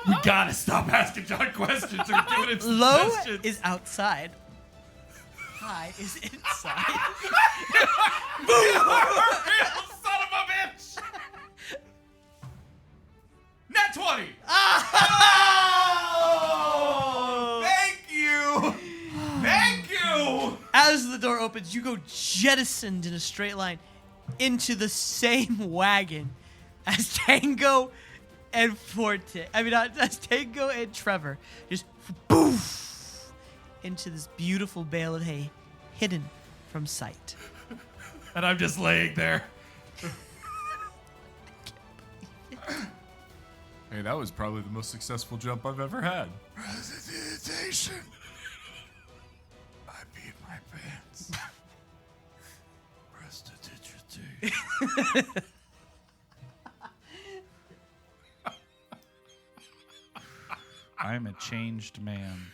we gotta stop asking John questions or giving him some low questions. is outside. High is inside. Son of a bitch! Nat 20! Oh! Thank you! Thank you! As the door opens, you go jettisoned in a straight line into the same wagon as Tango and Forte. I mean, as Tango and Trevor. Just boof into this beautiful bale of hay hidden from sight. And I'm just laying there. Hey, that was probably the most successful jump I've ever had. Prestidigitation. I beat my pants. Prestidigitation. I'm a changed man.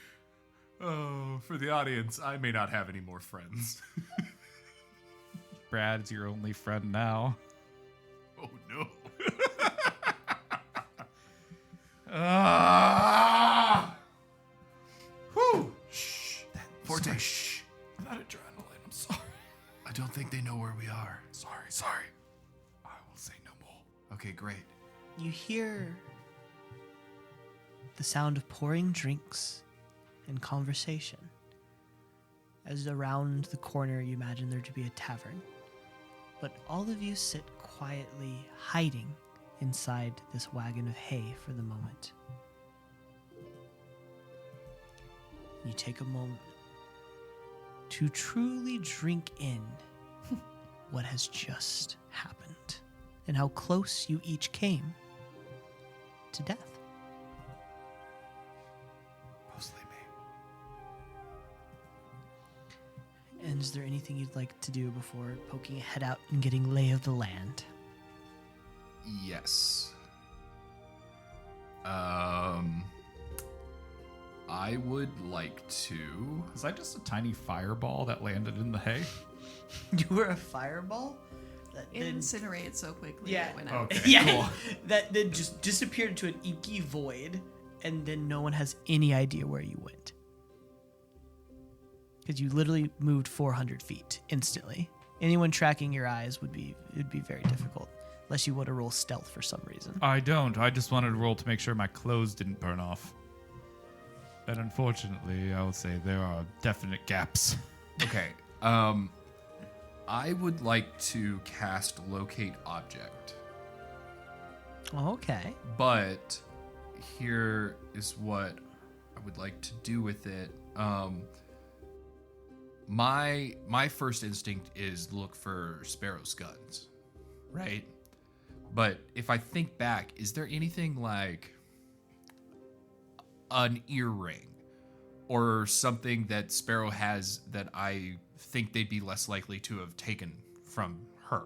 Oh, for the audience, I may not have any more friends. Brad's your only friend now. Oh no. Whew. Shh. Forte. Shh. That adrenaline, I'm sorry. I don't think they know where we are. Sorry. I will say no more. Okay, great. You hear the sound of pouring drinks and conversation. As around the corner, you imagine there to be a tavern. But all of you sit quietly hiding inside this wagon of hay for the moment. You take a moment to truly drink in what has just happened and how close you each came to death. Mostly me. And is there anything you'd like to do before poking a head out and getting lay of the land? Yes. I would like to. Was I just a tiny fireball that landed in the hay? You were a fireball? That It incinerated so quickly. Yeah. It went out. Okay, yeah, cool. that then just disappeared into an inky void, and then no one has any idea where you went. Because you literally moved 400 feet instantly. Anyone tracking your eyes it'd be very difficult, unless you want to roll stealth for some reason. I don't. I just wanted to roll to make sure my clothes didn't burn off. And unfortunately, I will say there are definite gaps. Okay. I would like to cast Locate Object. Okay. But here is what I would like to do with it. My first instinct is look for Sparrow's guns, right? But if I think back, is there anything like an earring or something that Sparrow has that I think they'd be less likely to have taken from her?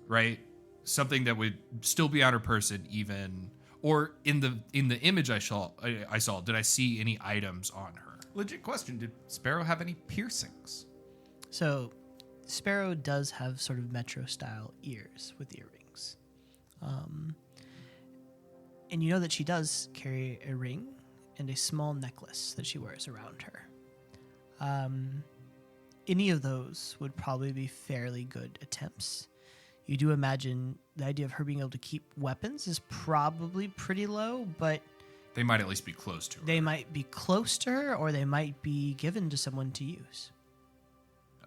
Right? Something that would still be on her person, even, or in the image I saw, did I see any items on her? Legit question. Did Sparrow have any piercings? So, Sparrow does have sort of metro-style ears with earrings. And you know that she does carry a ring and a small necklace that she wears around her. Any of those would probably be fairly good attempts. You do imagine the idea of her being able to keep weapons is probably pretty low, but They might at least be close to her. they might be close to her or they might be given to someone to use.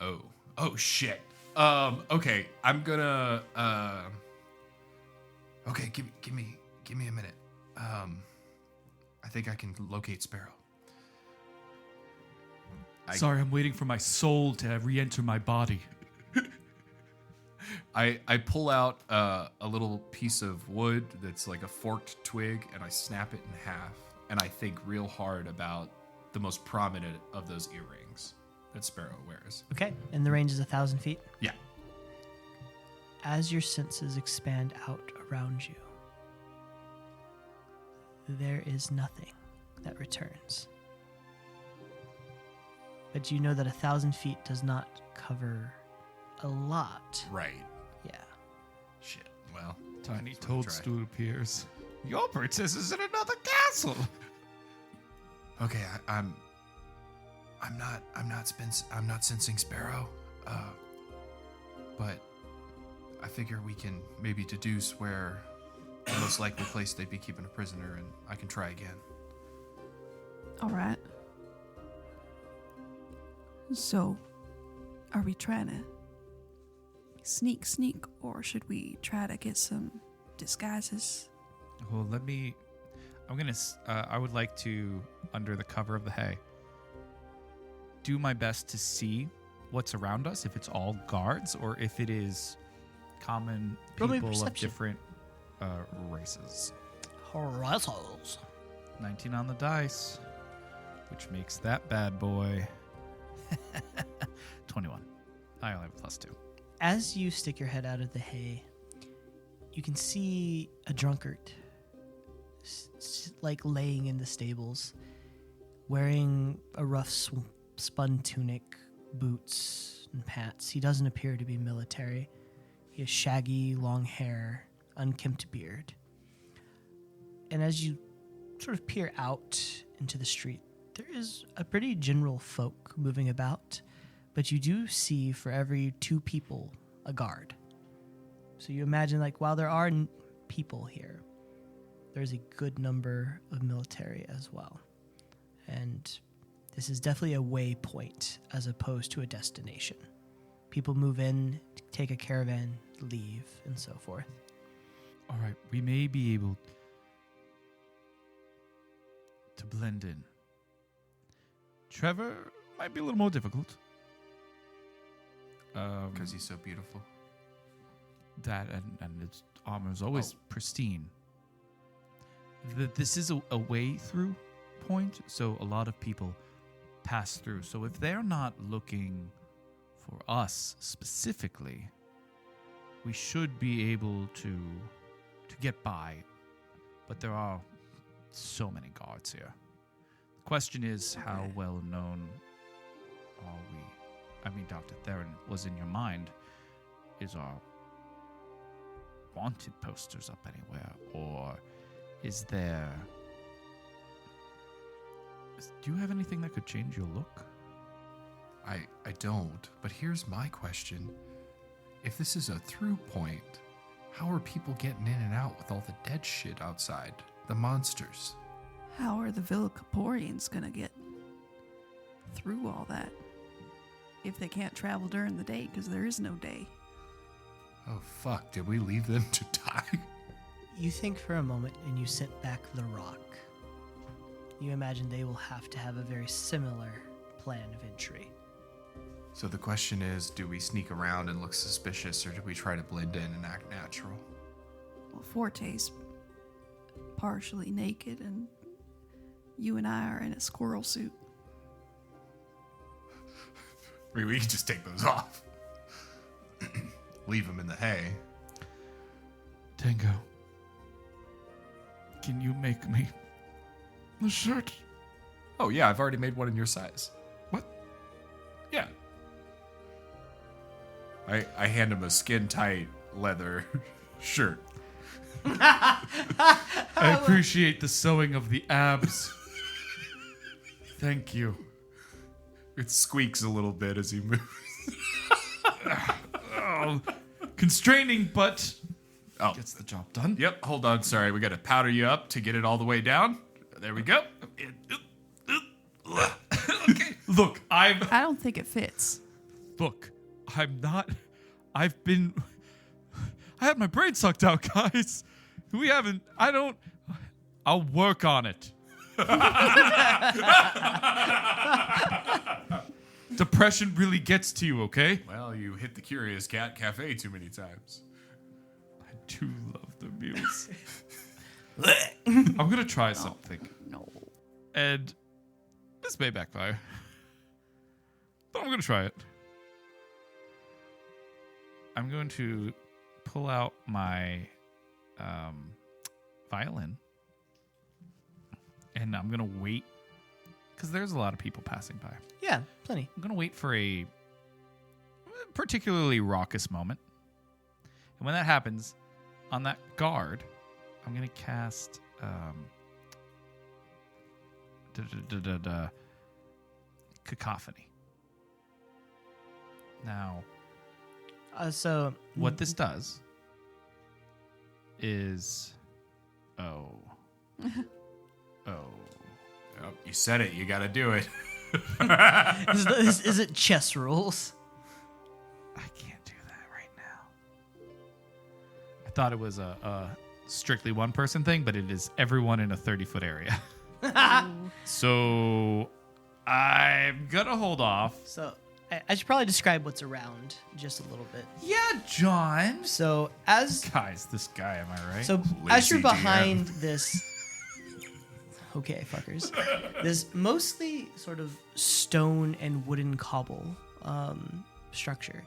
Oh shit. Okay, I'm gonna. Okay, give me a minute. I think I can locate Sparrow. Sorry, I'm waiting for my soul to re-enter my body. I pull out a little piece of wood that's like a forked twig, and I snap it in half, and I think real hard about the most prominent of those earrings that Sparrow wears. Okay, and the range is 1,000 feet. Yeah. As your senses expand out around you, there is nothing that returns. But you know that 1,000 feet does not cover a lot. Right. Yeah. Shit. Well, Tiny that's what I tried. toadstool appears. Your princess is in another castle. Okay, I'm not sensing Sparrow. But I figure we can maybe deduce where the most likely place they'd be keeping a prisoner, and I can try again. All right. So, are we trying to sneak, or should we try to get some disguises? Well, I would like to, under the cover of the hay, do my best to see what's around us, if it's all guards or if it is common Roll me people of perception. different races. Horizons. 19 on the dice, which makes that bad boy 21. I only have +2. As you stick your head out of the hay, you can see a drunkard like laying in the stables, wearing a rough spun tunic, boots, and pants. He doesn't appear to be military. He has shaggy, long hair, unkempt beard. And as you sort of peer out into the street, there is a pretty general folk moving about, but you do see for every 2 people a guard. So you imagine, like, while there are people here, there's a good number of military as well. And this is definitely a waypoint as opposed to a destination. People move in, take a caravan, leave, and so forth. All right, we may be able to blend in. Trevor might be a little more difficult. Because he's so beautiful. That and its armor is always pristine. This is a way through point, so a lot of people pass through. So if they're not looking for us specifically, we should be able to get by. But there are so many guards here. The question is, how well known are we? I mean, Dr. Theron, was in your mind, is our wanted posters up anywhere? Or is there... Do you have anything that could change your look? I don't, but here's my question. If this is a through point, how are people getting in and out with all the dead shit outside? The monsters. How are the Villicaporians gonna get through all that if they can't travel during the day, because there is no day? Oh fuck, did we leave them to die? You think for a moment and you sent back the ROC. You imagine they will have to have a very similar plan of entry. So the question is, do we sneak around and look suspicious, or do we try to blend in and act natural? Well, Forte's partially naked, and you and I are in a squirrel suit. I mean, we can just take those off. Leave them in the hay. Tango, can you make me a shirt? Oh yeah, I've already made one in your size. What? Yeah. I hand him a skin-tight leather shirt. I appreciate the sewing of the abs. Thank you. It squeaks a little bit as he moves. Oh, constraining, but Oh, gets the job done. yep. Hold on. Sorry, we got to powder you up to get it all the way down. There we go. Okay. Look, I don't think it fits. I'm not. I had my brain sucked out, guys. I don't. I'll work on it. Depression really gets to you, okay? Well, you hit the Curious Cat Cafe too many times. I do love the meals. I'm gonna try something. No. And this may backfire. But I'm gonna try it. I'm going to pull out my violin. And I'm gonna wait. Because there's a lot of people passing by. Yeah, plenty. I'm going to wait for a particularly raucous moment. And when that happens, on that guard, I'm going to cast Cacophony. Now, what this does is... Oh. Oh, you said it. You got to do it. Is it chess rules? I can't do that right now. I thought it was a strictly one-person thing, but it is everyone in a 30-foot area. So I'm going to hold off. So I should probably describe what's around just a little bit. Yeah, John. So as... Guys, this guy, am I right? So Lazy as you're DM. behind this... Okay, fuckers. This mostly sort of stone and wooden cobble structure.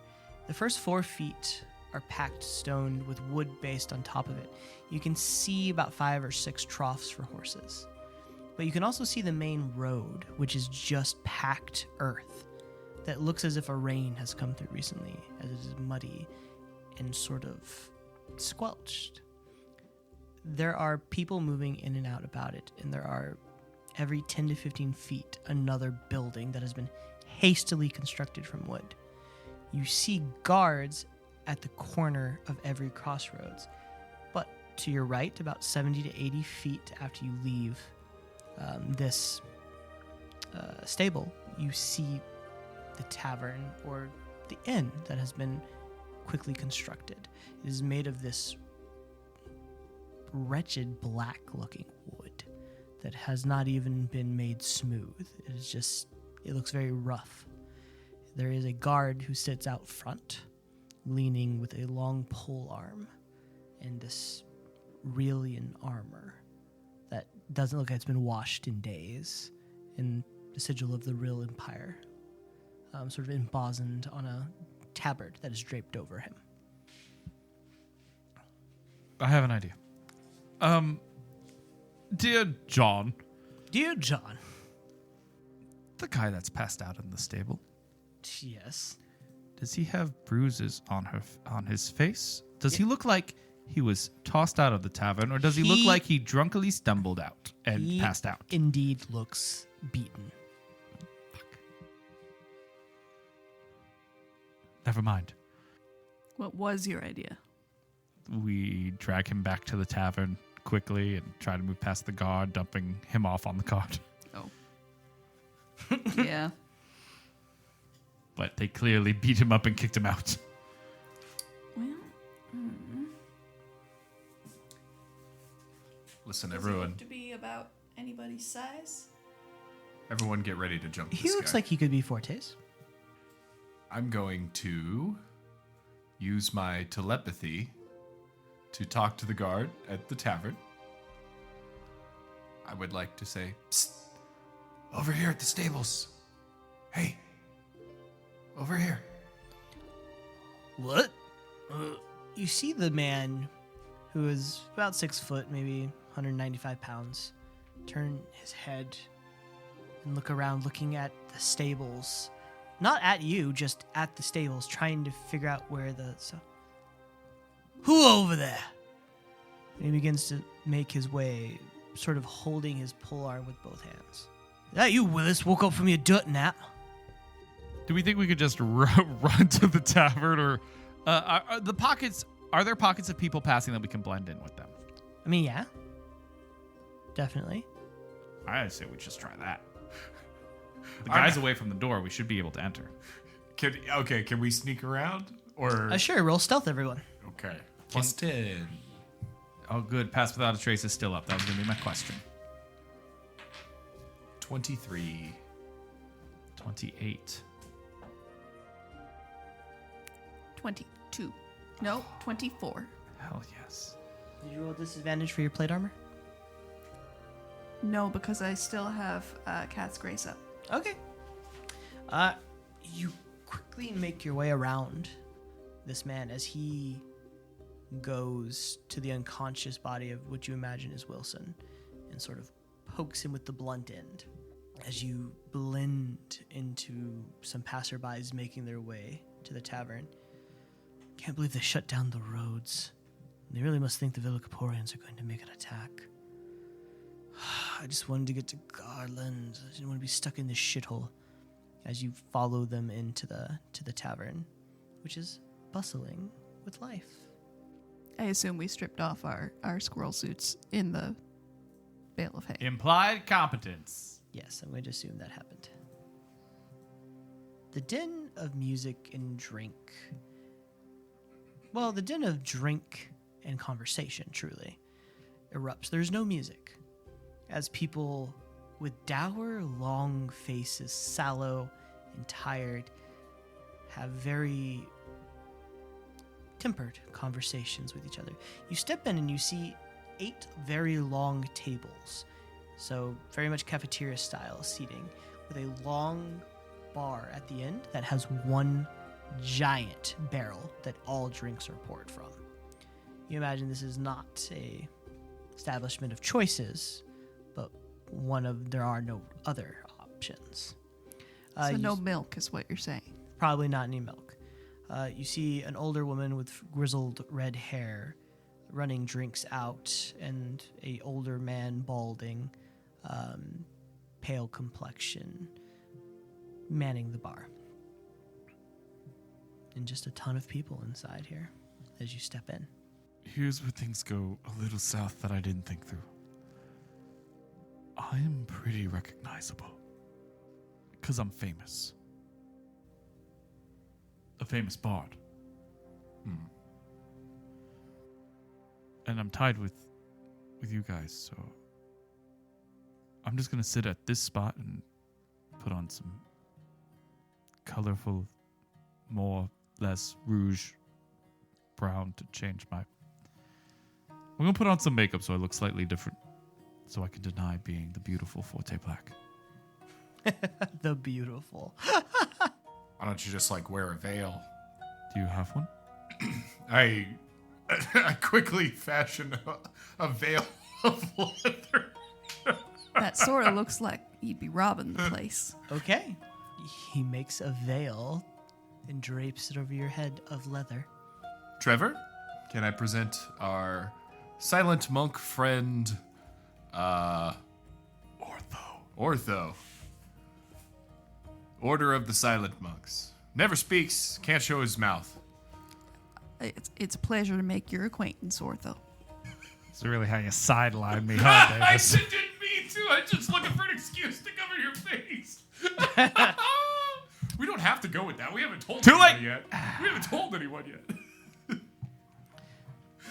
The first 4 feet are packed stone with wood based on top of it. You can see about 5 or 6 troughs for horses. But you can also see the main road, which is just packed earth that looks as if a rain has come through recently, as it is muddy and sort of squelched. There are people moving in and out about it, and there are every 10 to 15 feet another building that has been hastily constructed from wood. You see guards at the corner of every crossroads, but to your right, about 70 to 80 feet after you leave this stable, you see the tavern or the inn that has been quickly constructed. It is made of this wretched black looking wood that has not even been made smooth. It looks very rough. There is a guard who sits out front, leaning with a long pole arm and this Aurelian armor that doesn't look like it's been washed in days, and the sigil of the real empire sort of emblazoned on a tabard that is draped over him. I have an idea. Dear John. Dear John. The guy that's passed out in the stable. Yes. Does he have bruises on his face? Does he look like he was tossed out of the tavern, or does he look like he drunkenly stumbled out and passed out? Indeed looks beaten. Fuck. Never mind. What was your idea? We drag him back to the tavern quickly and try to move past the guard, dumping him off on the cart. Oh. Yeah. But they clearly beat him up and kicked him out. Well, Listen, does everyone. he have to be about anybody's size? Everyone get ready to jump He this looks guy. like he could be Forte's. I'm going to use my telepathy to talk to the guard at the tavern. I would like to say, "Psst, over here at the stables. Hey, over here." What? You see the man who is about 6 foot, maybe 195 pounds, turn his head and look around, looking at the stables. Not at you, just at the stables, trying to figure out where who over there? And he begins to make his way, sort of holding his polearm with both hands. Is that you, Willis? Woke up from your dirt nap? Do we think we could just run to the tavern, or are there pockets of people passing that we can blend in with them? I mean, yeah. Definitely. I say we just try that. The guy's away from the door. We should be able to enter. Can we sneak around? Or Sure, roll stealth, everyone. okay. Plus 10. Oh, good. Pass Without a Trace is still up. That was going to be my question. 23. 28. 22. No, 24. Hell yes. Did you roll disadvantage for your plate armor? No, because I still have Cat's Grace up. Okay. You quickly make your way around this man as he goes to the unconscious body of what you imagine is Wilson and sort of pokes him with the blunt end. As you blend into some passerbys making their way to the tavern, can't believe they shut down the roads. They really must think the Villicaporians are going to make an attack. I just wanted to get to Garland. I didn't want to be stuck in this shithole. As you follow them into the tavern, which is bustling with life. I assume we stripped off our squirrel suits in the bale of hay. Implied competence. Yes, I'm going to assume that happened. The din of music and drink. Well, the din of drink and conversation, truly, erupts. There's no music. As people with dour, long faces, sallow and tired, have very tempered conversations with each other. You step in and you see 8 very long tables, so very much cafeteria style seating, with a long bar at the end that has one giant barrel that all drinks are poured from. You imagine this is not a establishment of choices, but there are no other options. So no milk is what you're saying. Probably not any milk. You see an older woman with grizzled red hair running drinks out, and a older man balding, pale complexion, manning the bar. And just a ton of people inside here as you step in. Here's where things go a little south that I didn't think through. I am pretty recognizable. Because I'm famous. A famous bard. And I'm tied with you guys, so I'm just gonna sit at this spot and put on some colorful, more, less rouge, brown to change my... I'm gonna put on some makeup so I look slightly different, so I can deny being the beautiful Forte Black. The beautiful. Why don't you just wear a veil? Do you have one? I quickly fashion a veil of leather. That sort of looks like you'd be robbing the place. Okay. He makes a veil and drapes it over your head of leather. Trevor, can I present our silent monk friend, Ortho. Order of the Silent Monks. Never speaks, can't show his mouth. It's a pleasure to make your acquaintance, Ortho. It's really how you sideline me, huh, I Davis? didn't mean to. I'm just looking for an excuse to cover your face. We don't have to go with that. We haven't told Too anyone late. yet. We haven't told anyone yet.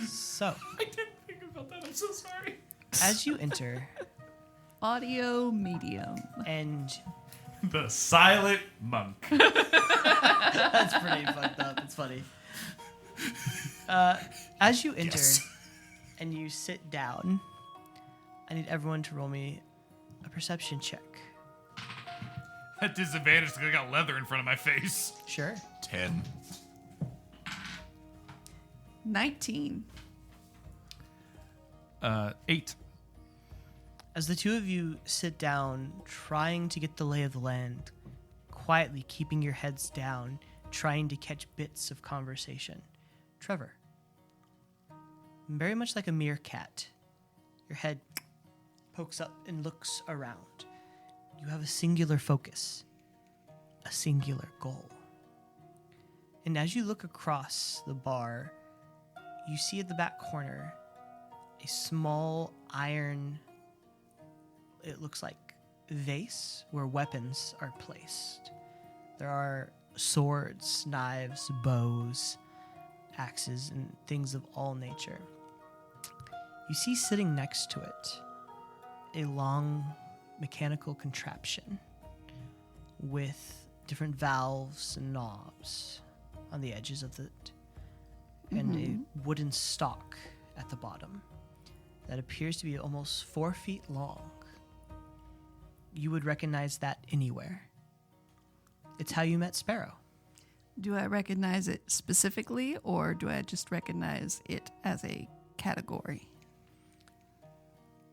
So, I didn't think about that. I'm so sorry. as you enter, Audio medium. and The silent monk. that's pretty fucked up. It's funny. As you enter and you sit down, I need everyone to roll me a perception check. At disadvantage because I got leather in front of my face. Sure. 10. 19. 8. As the two of you sit down, trying to get the lay of the land, quietly keeping your heads down, trying to catch bits of conversation. Trevor, very much like a meerkat, your head pokes up and looks around. You have a singular focus, a singular goal. And as you look across the bar, you see at the back corner a small iron, it looks like, vase where weapons are placed. There are swords, knives, bows, axes, and things of all nature. you see sitting next to it a long mechanical contraption with different valves and knobs on the edges of it, and a wooden stalk at the bottom that appears to be almost 4 feet long. You would recognize that anywhere. It's how you met Sparrow. Do I recognize it specifically, or do I just recognize it as a category?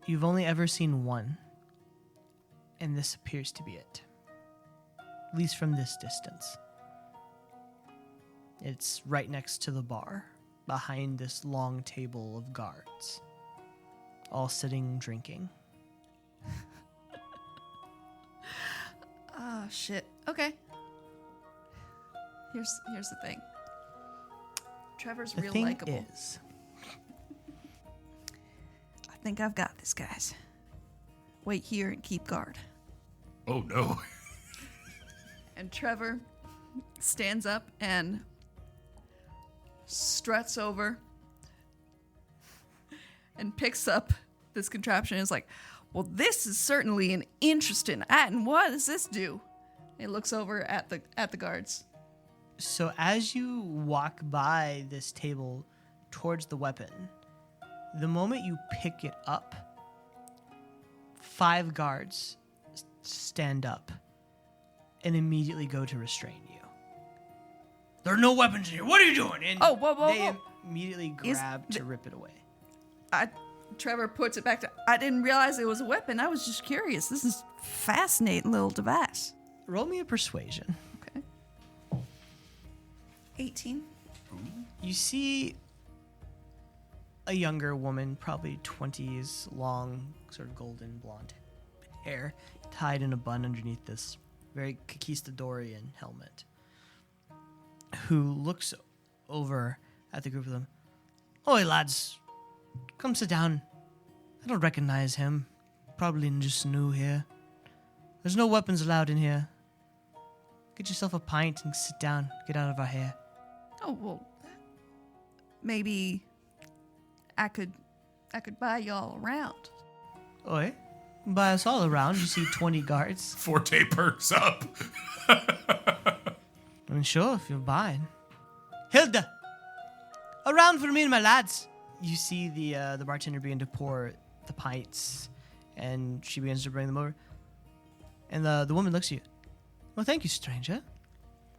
You've only ever seen one, and this appears to be it. At least from this distance. It's right next to the bar, behind this long table of guards, all sitting drinking. Oh, shit. Okay. Here's the thing. Trevor's The real thing likable. is, I think I've got this, guys. Wait here and keep guard. Oh no. And Trevor stands up and struts over and picks up this contraption and is like, well, this is certainly an interesting item. What does this do? And he looks over at the guards. so as you walk by this table towards the weapon, the moment you pick it up, 5 guards stand up and immediately go to restrain you. There are no weapons in here. What are you doing? And Oh, whoa, whoa, they whoa. immediately Is grab to rip it away. Trevor puts it back to, I didn't realize it was a weapon. I was just curious. This is a fascinating little device. Roll me a persuasion. Okay. 18. You see a younger woman, probably 20s, long, sort of golden blonde hair, tied in a bun underneath this very conquistadorian helmet, who looks over at the group of them. Oi, lads, come sit down. I don't recognize him. Probably just new here. There's no weapons allowed in here. Get yourself a pint and sit down. Get out of our hair. Oh, well, maybe I could buy y'all around. Oi, buy us all around. You see 20 guards. Forte perks up. I mean, sure, if you're buying. Hilda, around for me and my lads. You see the bartender begin to pour the pints, and she begins to bring them over. And the woman looks at you. Well, thank you, stranger.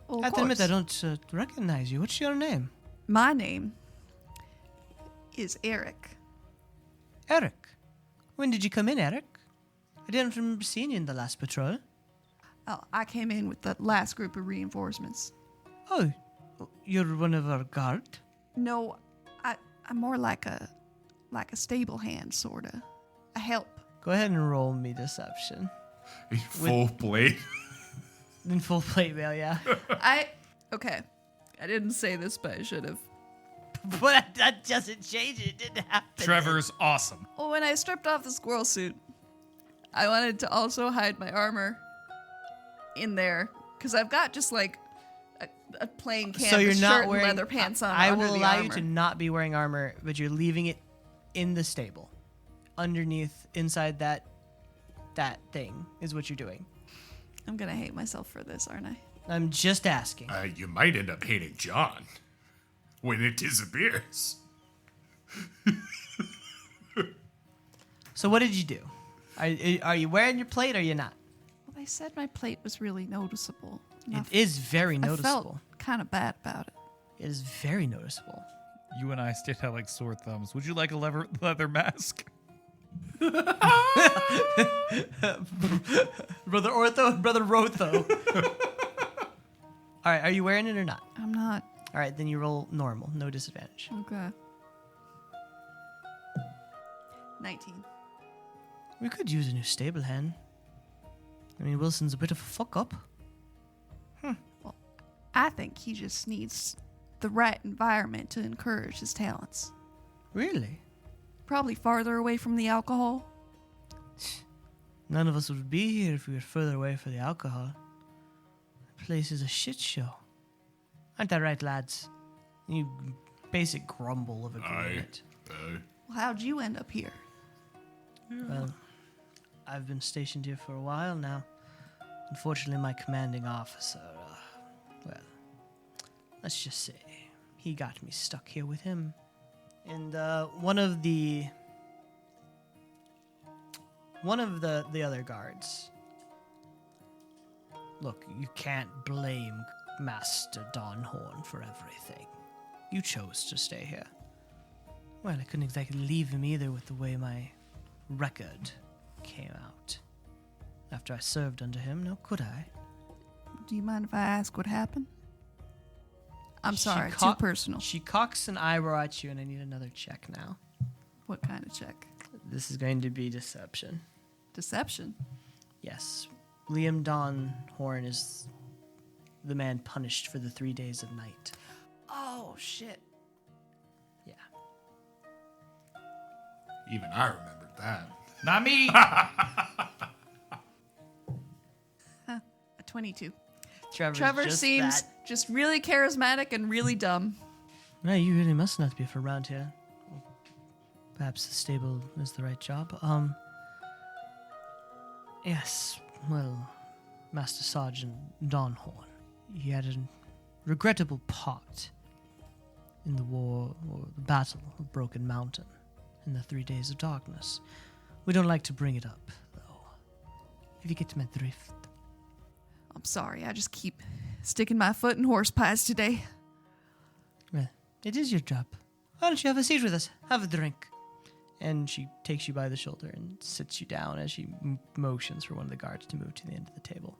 Well, I have to admit, I don't recognize you. What's your name? My name is Eric. Eric. When did you come in, Eric? I didn't remember seeing you in the last patrol. Oh, I came in with the last group of reinforcements. Oh, you're one of our guard? No, I'm more like a stable hand, sorta. A help. Go ahead and roll me deception. Full blade. In full plate mail, yeah. Okay. I didn't say this, but I should have. But that doesn't change it. It didn't happen. Trevor's awesome. Well, when I stripped off the squirrel suit, I wanted to also hide my armor in there because I've got just like a plain canvas So you're not shirt wearing and leather pants on. I under will the allow armor. you to not be wearing armor, but you're leaving it in the stable, underneath, inside that thing is what you're doing. I'm gonna hate myself for this, aren't I? I'm just asking. You might end up hating John when it disappears. So what did you do? Are you wearing your plate or are you not? Well, they said my plate was really noticeable. And It is very I noticeable. felt kind of bad about it. It is very noticeable. You and I stand out like sore thumbs. Would you like a leather mask? Brother Ortho and Brother Rotho. All right, are you wearing it or not? I'm not. All right, then you roll normal, no disadvantage. Okay. 19. We could use a new stable hand. I mean, Wilson's a bit of a fuck up. I think he just needs the right environment to encourage his talents. Really? Probably farther away from the alcohol. None of us would be here if we were further away from the alcohol. The place is a shit show. Aren't that right, lads? You basic grumble of agreement. Well, how'd you end up here? Well, I've been stationed here for a while now. Unfortunately, my commanding officer, well, let's just say he got me stuck here with him. And one of the other guards. Look, you can't blame Master Dawnhorn for everything. You chose to stay here. Well, I couldn't exactly leave him either with the way my record came out. After I served under him, no, could I? Do you mind if I ask what happened? I'm She sorry, co- too personal. She cocks an eyebrow at you, and I need another check now. What kind of check? This is going to be deception. Deception? Yes. Liam Dawnhorn is the man punished for the 3 days of night. Oh, shit. Yeah. Even I remembered that. Not me. A 22. Trevor's Trevor just seems that. just really charismatic and really dumb. Well, you really must not be from around here. Perhaps the stable is the right job. Yes, well, Master Sergeant Dawnhorn. He had a regrettable part in the war, or the battle of Broken Mountain, in the 3 days of darkness. We don't like to bring it up, though. If you get my drift. I'm sorry, I just keep sticking my foot in horse pies today. Well, it is your job. Why don't you have a seat with us? Have a drink. And she takes you by the shoulder and sits you down as she motions for one of the guards to move to the end of the table.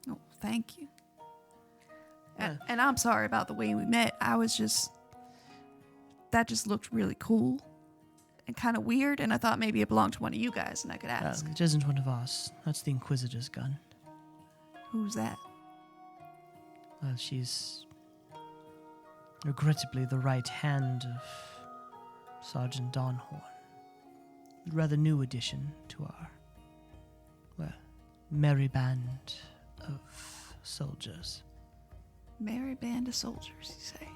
Oh, thank you. Yeah. And I'm sorry about the way we met. That just looked really cool and kind of weird, and I thought maybe it belonged to one of you guys and I could ask. It isn't one of ours. That's the Inquisitor's gun. Who's that? Well, she's regrettably the right hand of Sergeant Dawnhorn. A rather new addition to our, well, merry band of soldiers. Merry band of soldiers, you say?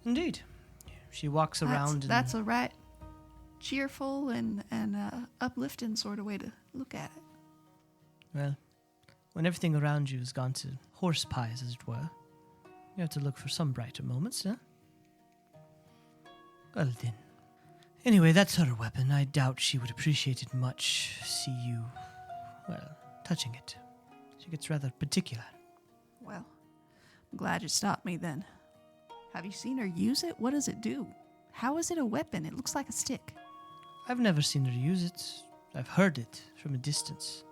Indeed. She walks around That's a right cheerful and uplifting sort of way to look at it. Well, when everything around you has gone to horse pies, as it were, you have to look for some brighter moments, huh? Well then. Anyway, that's her weapon. I doubt she would appreciate it much, see you, well, touching it. She gets rather particular. Well, I'm glad you stopped me then. Have you seen her use it? What does it do? How is it a weapon? It looks like a stick. I've never seen her use it. I've heard it from a distance.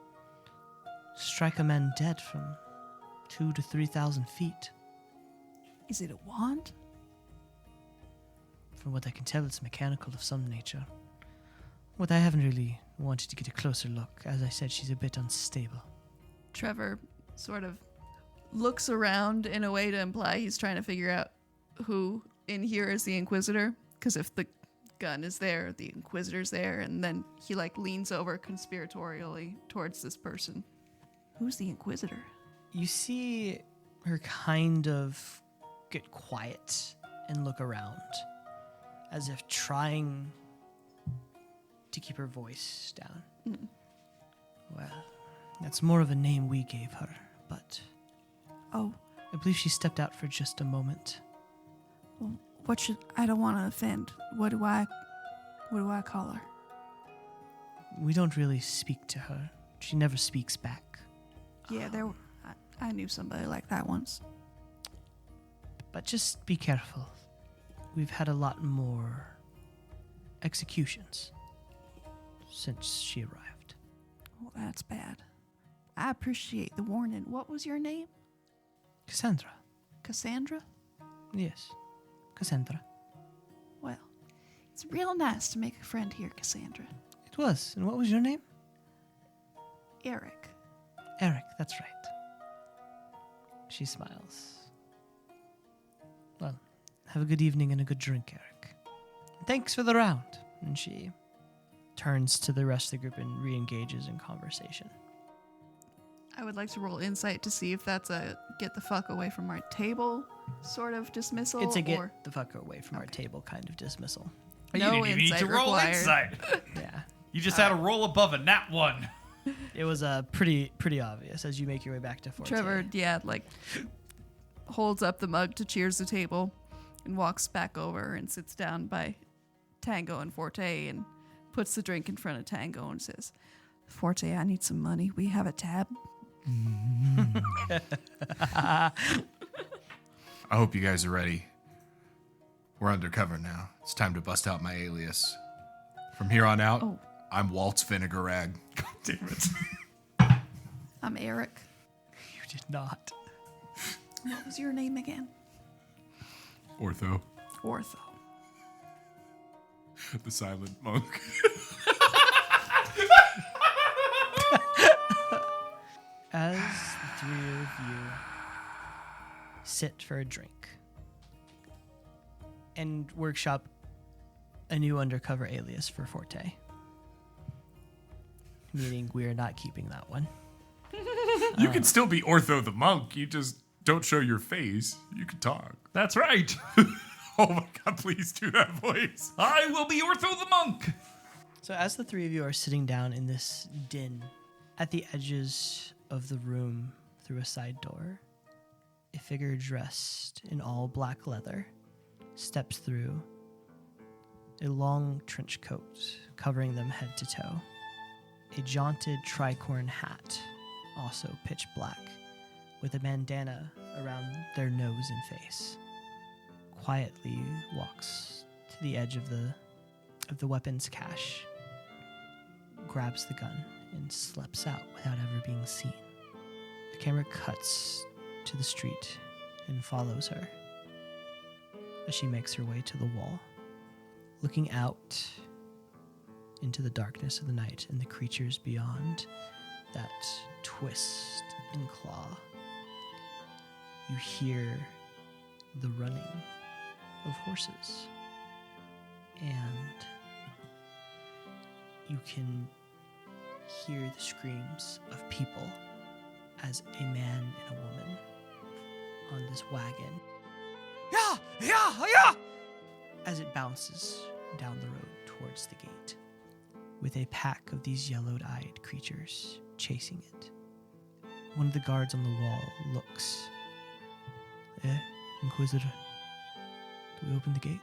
Strike a man dead from 2,000 to 3,000 feet. Is it a wand? From what I can tell, it's mechanical of some nature. What I haven't really wanted to get a closer look. As I said, she's a bit unstable. Trevor sort of looks around in a way to imply he's trying to figure out who in here is the Inquisitor. Because if the gun is there, the Inquisitor's there, and then he leans over conspiratorially towards this person. Who's the Inquisitor? You see her kind of get quiet and look around, as if trying to keep her voice down. Mm. Well, that's more of a name we gave her, but Oh, I believe she stepped out for just a moment. well, I don't want to offend. What do I call her? We don't really speak to her. She never speaks back. Yeah, I knew somebody like that once. But just be careful. We've had a lot more executions since she arrived. Well, that's bad. I appreciate the warning. What was your name? Cassandra. Cassandra? Yes, Cassandra. Well, it's real nice to make a friend here, Cassandra. It was. And what was your name? Eric. Eric, that's right. She smiles. Well, have a good evening and a good drink, Eric. Thanks for the round. And she turns to the rest of the group and re-engages in conversation. I would like to roll insight to see if that's a get the fuck away from our table sort of dismissal. It's a get or... the fuck away from our Okay. table kind of dismissal. You No didn't even need to insight roll required. insight. Yeah. You just had to roll above a nat 1. It was pretty obvious as you make your way back to Forte. Trevor, holds up the mug to cheers the table and walks back over and sits down by Tango and Forte and puts the drink in front of Tango and says, Forte, I need some money. We have a tab. I hope you guys are ready. We're undercover now. It's time to bust out my alias. From here on out, I'm Walt's Vinegar Rag. God damn it. I'm Eric. You did not. What was your name again? Ortho, Ortho. the silent monk. As the three of you sit for a drink and workshop a new undercover alias for Forte, meaning we are not keeping that one. You can still be Ortho the monk. You just don't show your face. You can talk. That's right. Oh my god, please do that voice. I will be Ortho the monk. So as the three of you are sitting down in this den at the edges of the room through a side door, a figure dressed in all black leather steps through, a long trench coat covering them head to toe, a jaunted tricorn hat, also pitch black, with a bandana around their nose and face, quietly walks to the edge of the weapons cache, grabs the gun, and slips out without ever being seen. The camera cuts to the street and follows her as she makes her way to the wall, looking out into the darkness of the night and the creatures beyond that twist and claw. You hear the running of horses, and you can hear the screams of people as a man and a woman on this wagon, as it bounces down the road towards the gate, with a pack of these yellowed-eyed creatures chasing it. One of the guards on the wall looks. Inquisitor, do we open the gate?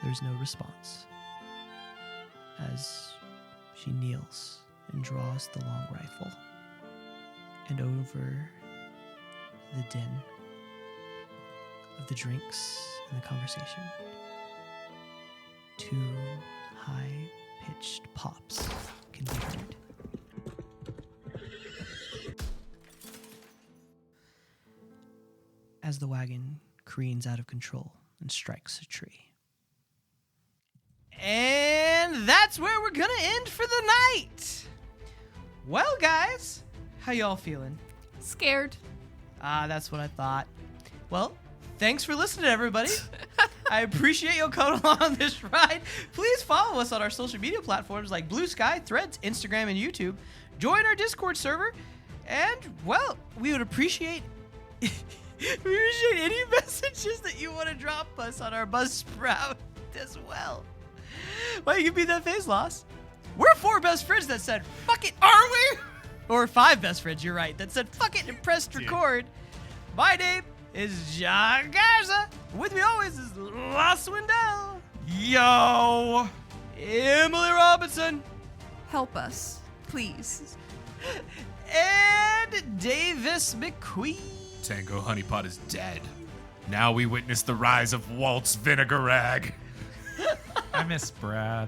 There's no response as she kneels and draws the long rifle, and over the din of the drinks and the conversation, two high-pitched pops can be heard. As the wagon careens out of control and strikes a tree. And that's where we're gonna end for the night. Well, guys, how y'all feeling? Scared. That's what I thought. Well, thanks for listening, everybody. I appreciate y'all coming along on this ride. Please follow us on our social media platforms like Blue Sky, Threads, Instagram, and YouTube. Join our Discord server. And, well, we would appreciate any messages that you want to drop us on our Buzzsprout as well. Well, you can be that face loss. We're 4 best friends that said, fuck it, are we? Or 5 best friends, you're right, that said, fuck it, and pressed record. My name is John Garza. With me always is Laus Weindel. Yo. Emily Robinson. Help us, please. And Davis McQueen. Tango Honeypot is dead. Now we witness the rise of Walt's Vinegar Rag. I miss Brad.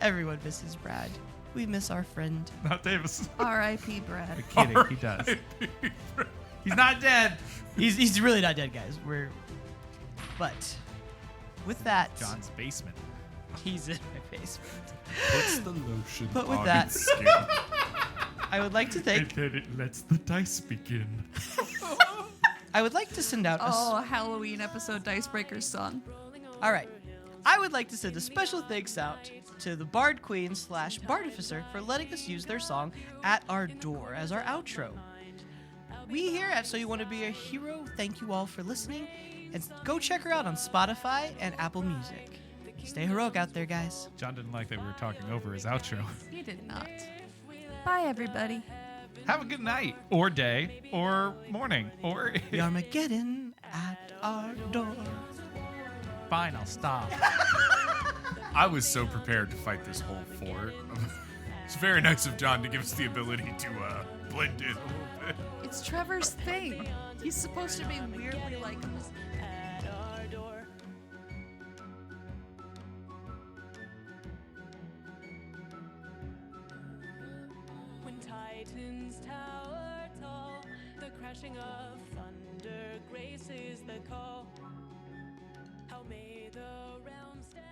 Everyone misses Brad. We miss our friend. Not Davis. R.I.P. Brad. I'm kidding. He does. He's not dead. He's really not dead, guys. But with that, John's basement. he's in my basement. What's the lotion? But with on that- his skin? I would like to thank. And then it lets the dice begin. I would like to send out. Oh, Halloween episode Dicebreakers song. All right. I would like to send a special thanks out to the Bard Queen / Bardificer for letting us use their song At Our Door as our outro. we here at So You Want to Be a Hero thank you all for listening, and go check her out on Spotify and Apple Music. Stay heroic out there, guys. John didn't like that we were talking over his outro. He did not. Bye, everybody. Have a good night, or day, or morning, or The Armageddon at our door. fine. I'll stop. I was so prepared to fight this whole fort. It's very nice of John to give us the ability to blend in a little bit. It's Trevor's thing. He's supposed to be weirdly like. When titans tower tall, the crashing of thunder graces the call. How may the realm stand?